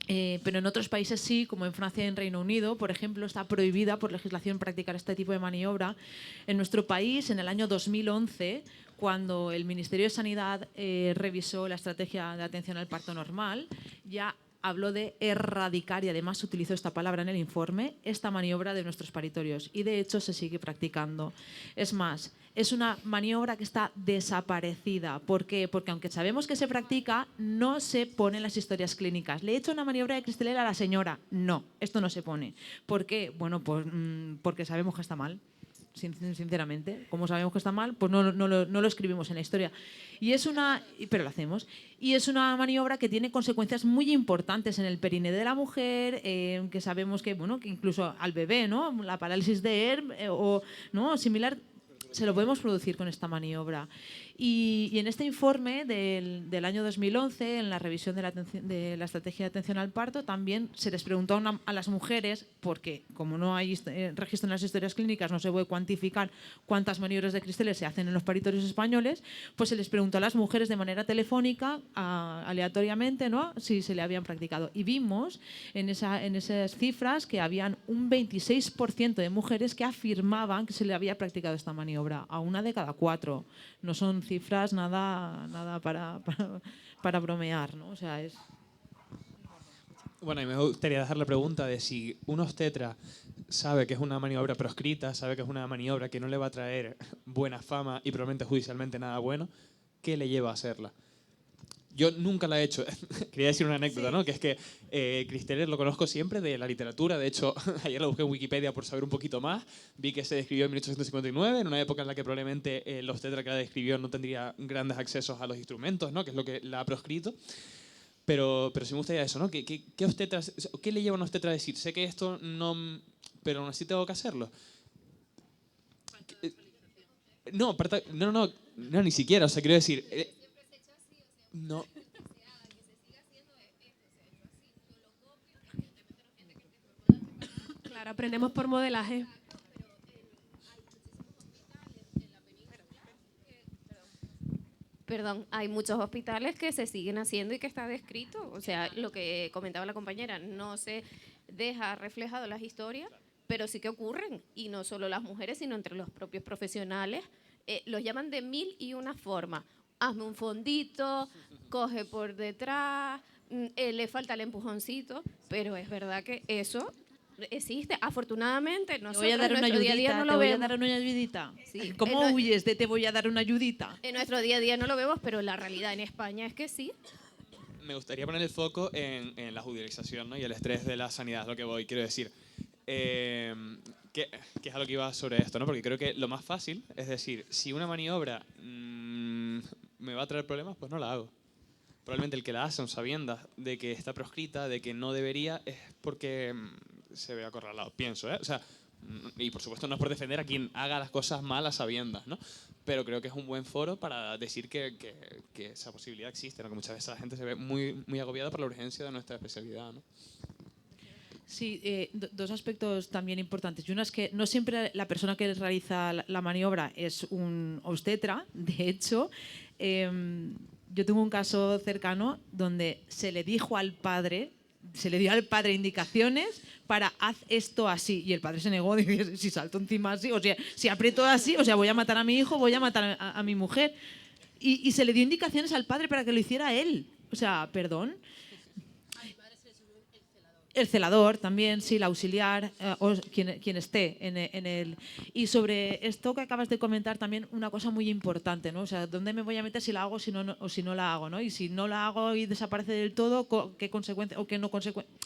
Pero en otros países sí, como en Francia y en Reino Unido, por ejemplo, está prohibida por legislación practicar este tipo de maniobra. En nuestro país, en el año 2011, cuando el Ministerio de Sanidad revisó la estrategia de atención al parto normal, ya habló de erradicar, y además utilizó esta palabra en el informe, esta maniobra de nuestros paritorios. Y de hecho se sigue practicando. Es más, es una maniobra que está desaparecida. ¿Por qué? Porque aunque sabemos que se practica, no se pone en las historias clínicas. ¿Le he hecho una maniobra de Christeler a la señora? No, esto no se pone. ¿Por qué? Bueno, pues porque sabemos que está mal. Sinceramente, como sabemos que está mal, pues no lo escribimos en la historia. Pero lo hacemos. Y es una maniobra que tiene consecuencias muy importantes en el perine de la mujer, que sabemos que incluso al bebé, ¿no? La parálisis de ERM o ¿no? similar, se lo podemos producir con esta maniobra. Y en este informe del año 2011, en la revisión de la estrategia de atención al parto, también se les preguntó a las mujeres, porque como no hay registro en las historias clínicas, no se puede cuantificar cuántas maniobras de Christeler se hacen en los paritorios españoles, pues se les preguntó a las mujeres de manera telefónica, aleatoriamente, ¿no? si se le habían practicado. Y vimos en esas cifras que habían un 26% de mujeres que afirmaban que se le había practicado esta maniobra, a 1 de cada 4. No son cifras nada para bromear, ¿no? O sea, es... Bueno, y me gustaría dejar la pregunta de si un obstetra sabe que es una maniobra proscrita, sabe que es una maniobra que no le va a traer buena fama y probablemente judicialmente nada bueno, ¿qué le lleva a hacerla? Yo nunca la he hecho. Quería decir una anécdota, ¿no? Que es que Christeler lo conozco siempre de la literatura. De hecho, ayer lo busqué en Wikipedia por saber un poquito más. Vi que se describió en 1859, en una época en la que probablemente el obstetra que la describió no tendría grandes accesos a los instrumentos, ¿no? Que es lo que la ha proscrito. Pero sí me gustaría eso, ¿no? ¿Qué le lleva a un obstetra a decir? Sé que esto no... pero aún así tengo que hacerlo. No, ni siquiera. O sea, quiero decir... No. Claro, aprendemos por modelaje. Perdón, hay muchos hospitales que se siguen haciendo y que está descrito. O sea, lo que comentaba la compañera, no se deja reflejado en las historias, pero sí que ocurren, y no solo las mujeres, sino entre los propios profesionales. Los llaman de 1001 formas. Hazme un fondito, coge por detrás, le falta el empujoncito, pero es verdad que eso existe. Afortunadamente, nosotros Te voy a dar en una nuestro día a día ayudita, no te lo voy a vemos. dar una ayudita. Sí, ¿Cómo huyes de te voy a dar una ayudita? En nuestro día a día no lo vemos, pero la realidad en España es que sí. Me gustaría poner el foco en la judicialización, ¿no? Y el estrés de la sanidad, es lo que voy, quiero decir. Que es a lo que iba sobre esto, ¿no? Porque creo que lo más fácil es decir, si una maniobra me va a traer problemas, pues no la hago. Probablemente el que la hace a sabiendas de que está proscrita, de que no debería, es porque se ve acorralado, pienso, ¿eh? O sea, y por supuesto no es por defender a quien haga las cosas mal a sabiendas, ¿no? Pero creo que es un buen foro para decir que esa posibilidad existe, ¿no? Que muchas veces la gente se ve muy agobiada por la urgencia de nuestra especialidad, ¿no? Sí, dos aspectos también importantes. Y uno es que no siempre la persona que realiza la maniobra es un obstetra. De hecho, yo tengo un caso cercano donde se le dijo al padre, se le dio al padre indicaciones para haz esto así. Y el padre se negó, dice, si salto encima así, o sea, si aprieto así, o sea, voy a matar a mi hijo, voy a matar a mi mujer. Y se le dio indicaciones al padre para que lo hiciera él. O sea, perdón. El celador también, sí, el auxiliar, o quien esté en el... Y sobre esto que acabas de comentar también una cosa muy importante, ¿no? O sea, ¿dónde me voy a meter si la hago o si no la hago, ¿no? Y si no la hago y desaparece del todo, ¿qué consecuencias o qué no consecuencias?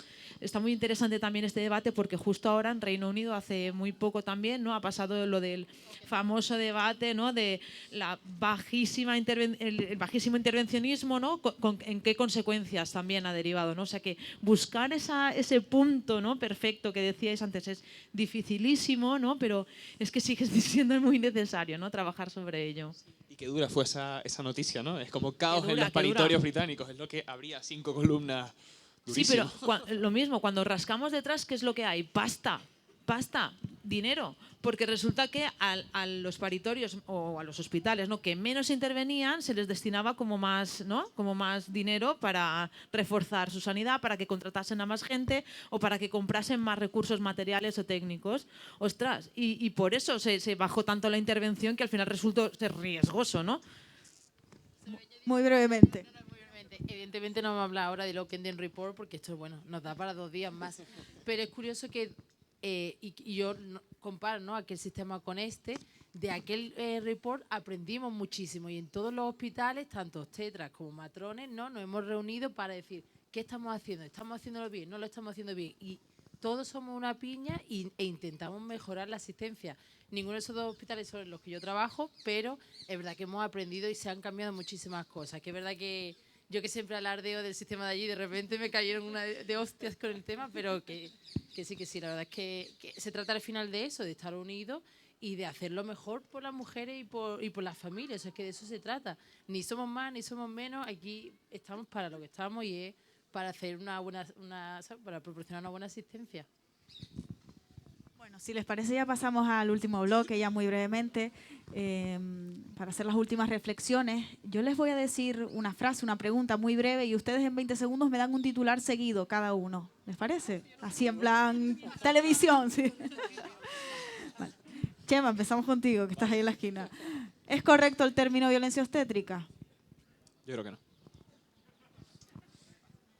Está muy interesante también este debate porque justo ahora en Reino Unido hace muy poco también, ¿no? Ha pasado lo del famoso debate, ¿no? De la bajísima el bajísimo intervencionismo, ¿no? ¿En qué consecuencias también ha derivado, ¿no? O sea que buscar ese punto, ¿no? Perfecto que decíais antes es dificilísimo, ¿no? Pero es que sigue siendo muy necesario, ¿no? Trabajar sobre ello. Y qué dura fue esa noticia, ¿no? Es como caos Qué dura, en los qué dura. paritorios británicos, es lo que habría 5 columnas. Durísimo. Sí, pero lo mismo, cuando rascamos detrás, ¿qué es lo que hay? Pasta, dinero. Porque resulta que a los paritorios o a los hospitales, ¿no? que menos intervenían, se les destinaba como más, ¿no? como más dinero para reforzar su sanidad, para que contratasen a más gente o para que comprasen más recursos materiales o técnicos. Ostras, y por eso se bajó tanto la intervención que al final resultó ser riesgoso, ¿no? Muy brevemente. Evidentemente no vamos a hablar ahora del Ockenden Report porque esto bueno, nos da para 2 días más. Pero es curioso que, y yo comparo, ¿no? aquel sistema con este, de aquel report aprendimos muchísimo y en todos los hospitales, tanto obstetras como matrones, ¿no? nos hemos reunido para decir ¿qué estamos haciendo? ¿Estamos haciéndolo bien? ¿No lo estamos haciendo bien? Y todos somos una piña e intentamos mejorar la asistencia. Ninguno de esos 2 hospitales son los que yo trabajo, pero es verdad que hemos aprendido y se han cambiado muchísimas cosas. Que es verdad que yo que siempre alardeo del sistema de allí, de repente me cayeron una de hostias con el tema, pero que sí, la verdad es que se trata al final de eso, de estar unidos y de hacerlo mejor por las mujeres y por las familias. Es que de eso se trata. Ni somos más ni somos menos, aquí estamos para lo que estamos y es para hacer para proporcionar una buena asistencia. Bueno, si les parece ya pasamos al último bloque, ya muy brevemente, para hacer las últimas reflexiones. Yo les voy a decir una frase, una pregunta muy breve y ustedes en 20 segundos me dan un titular seguido cada uno. ¿Les parece? Así en plan televisión, sí. Vale. Chema, empezamos contigo, que estás ahí en la esquina. ¿Es correcto el término violencia obstétrica? Yo creo que no.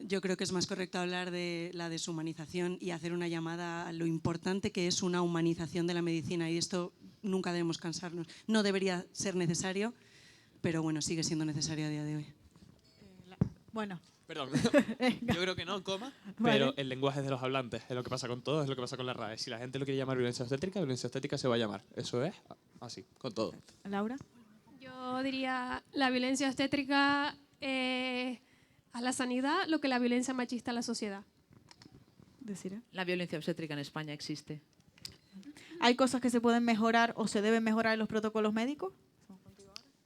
Yo creo que es más correcto hablar de la deshumanización y hacer una llamada a lo importante que es una humanización de la medicina y esto nunca debemos cansarnos. No debería ser necesario, pero bueno, sigue siendo necesario a día de hoy. Bueno. Perdón, yo creo que no, pero el lenguaje de los hablantes es lo que pasa con todo, es lo que pasa con la RAE. Si la gente lo quiere llamar violencia obstétrica se va a llamar. Eso es así, con todo. Laura. Yo diría la violencia obstétrica a la sanidad lo que la violencia machista a la sociedad. ¿Decir? La violencia obstétrica en España existe. ¿Hay cosas que se pueden mejorar o se deben mejorar en los protocolos médicos?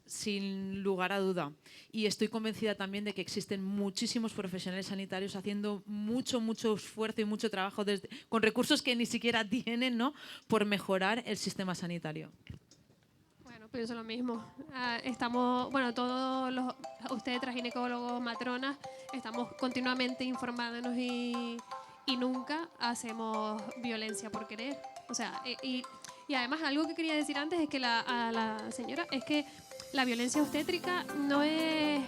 Sin lugar a duda. Y estoy convencida también de que existen muchísimos profesionales sanitarios haciendo mucho esfuerzo y mucho trabajo con recursos que ni siquiera tienen, ¿no? por mejorar el sistema sanitario. Bueno, pienso lo mismo. Estamos, bueno, todos los obstetras, ginecólogos, matronas, estamos continuamente informándonos y y nunca hacemos violencia por querer. O sea, y además algo que quería decir antes es que a la señora es que la violencia obstétrica no es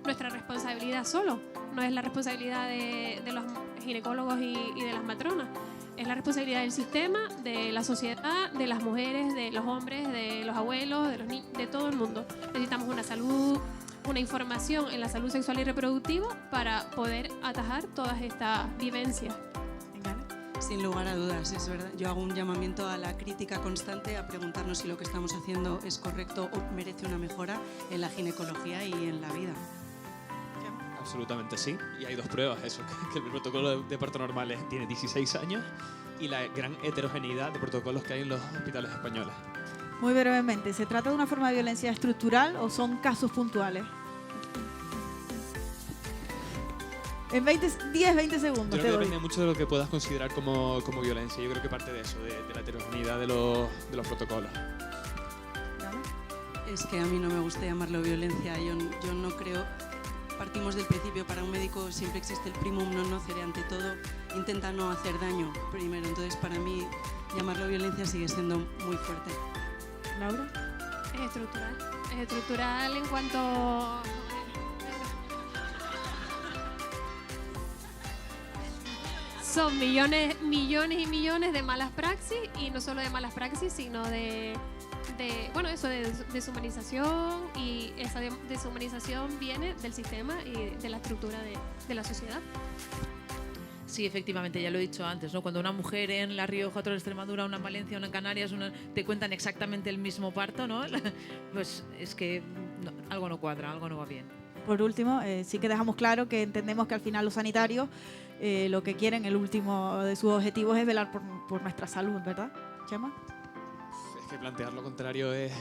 nuestra responsabilidad solo, no es la responsabilidad de los ginecólogos y de las matronas. Es la responsabilidad del sistema, de la sociedad, de las mujeres, de los hombres, de los abuelos, de los niños, de todo el mundo. Necesitamos una salud, una información en la salud sexual y reproductiva para poder atajar todas estas vivencias. Sin lugar a dudas, es verdad. Yo hago un llamamiento a la crítica constante, a preguntarnos si lo que estamos haciendo es correcto o merece una mejora en la ginecología y en la vida. Absolutamente sí. Y hay dos pruebas, eso, que el protocolo de parto normal tiene 16 años y la gran heterogeneidad de protocolos que hay en los hospitales españoles. Muy brevemente, ¿se trata de una forma de violencia estructural o son casos puntuales? En 10-20 segundos. Yo creo que depende mucho de lo que puedas considerar como violencia. Yo creo que parte de eso, de la heterogeneidad de los protocolos. Es que a mí no me gusta llamarlo violencia. Yo no creo... Partimos del principio, para un médico siempre existe el primum non nocere ante todo. Intenta no hacer daño primero. Entonces, para mí, llamarlo violencia sigue siendo muy fuerte. ¿Laura? Es estructural. Es estructural en cuanto... Son millones y millones de malas praxis, y no solo de malas praxis, sino de deshumanización, y esa deshumanización viene del sistema y de la estructura de la sociedad. Sí, efectivamente, ya lo he dicho antes, ¿no? Cuando una mujer en La Rioja, otra en Extremadura, una en Valencia, una en Canarias, te cuentan exactamente el mismo parto, ¿no? Pues es que algo no cuadra, algo no va bien. Por último, sí que dejamos claro que entendemos que al final los sanitarios lo que quieren, el último de sus objetivos es velar por nuestra salud, ¿verdad, Chema? Es que plantear lo contrario es,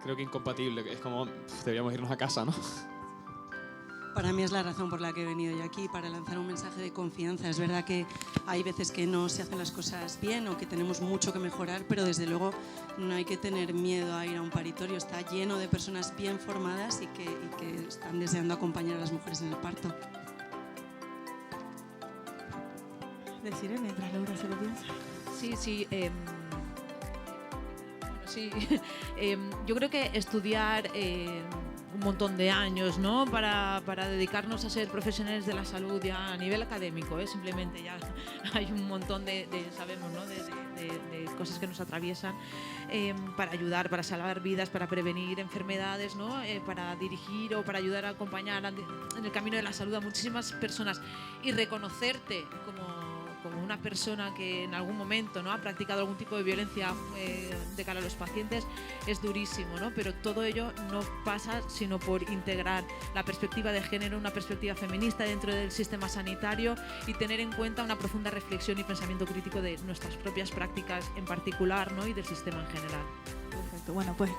creo que incompatible. Es como, deberíamos irnos a casa, ¿no? Para mí es la razón por la que he venido yo aquí, para lanzar un mensaje de confianza. Es verdad que hay veces que no se hacen las cosas bien o que tenemos mucho que mejorar, pero desde luego no hay que tener miedo a ir a un paritorio. Está lleno de personas bien formadas y que están deseando acompañar a las mujeres en el parto. Deciré mientras Laura se lo piensa. Sí. Yo creo que estudiar un montón de años, ¿no? Para dedicarnos a ser profesionales de la salud ya a nivel académico, simplemente ya hay un montón de sabemos, ¿no? de cosas que nos atraviesan para ayudar, para salvar vidas, para prevenir enfermedades, ¿no? Para dirigir o para ayudar a acompañar en el camino de la salud a muchísimas personas, y reconocerte como una persona que en algún momento, ¿no? ha practicado algún tipo de violencia de cara a los pacientes es durísimo, ¿no? Pero todo ello no pasa sino por integrar la perspectiva de género, una perspectiva feminista dentro del sistema sanitario, y tener en cuenta una profunda reflexión y pensamiento crítico de nuestras propias prácticas en particular, ¿no? y del sistema en general. Perfecto. Bueno, pues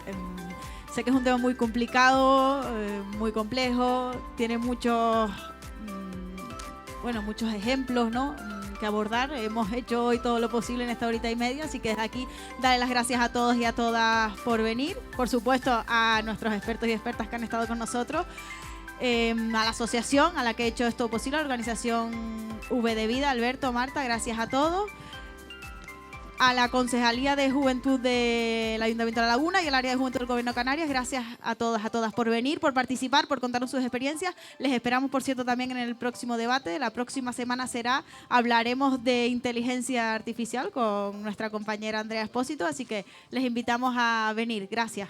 sé que es un tema muy complicado, muy complejo, tiene muchos ejemplos, ¿no? que abordar. Hemos hecho hoy todo lo posible en esta horita y media, así que desde aquí darle las gracias a todos y a todas por venir, por supuesto a nuestros expertos y expertas que han estado con nosotros, a la asociación a la que ha hecho esto posible, la organización V de Vida, Alberto, Marta, gracias a todos, a la Concejalía de Juventud del Ayuntamiento de La Laguna y al área de Juventud del Gobierno de Canarias. Gracias a todas por venir, por participar, por contarnos sus experiencias. Les esperamos, por cierto, también en el próximo debate. La próxima semana hablaremos de inteligencia artificial con nuestra compañera Andrea Espósito, así que les invitamos a venir. Gracias.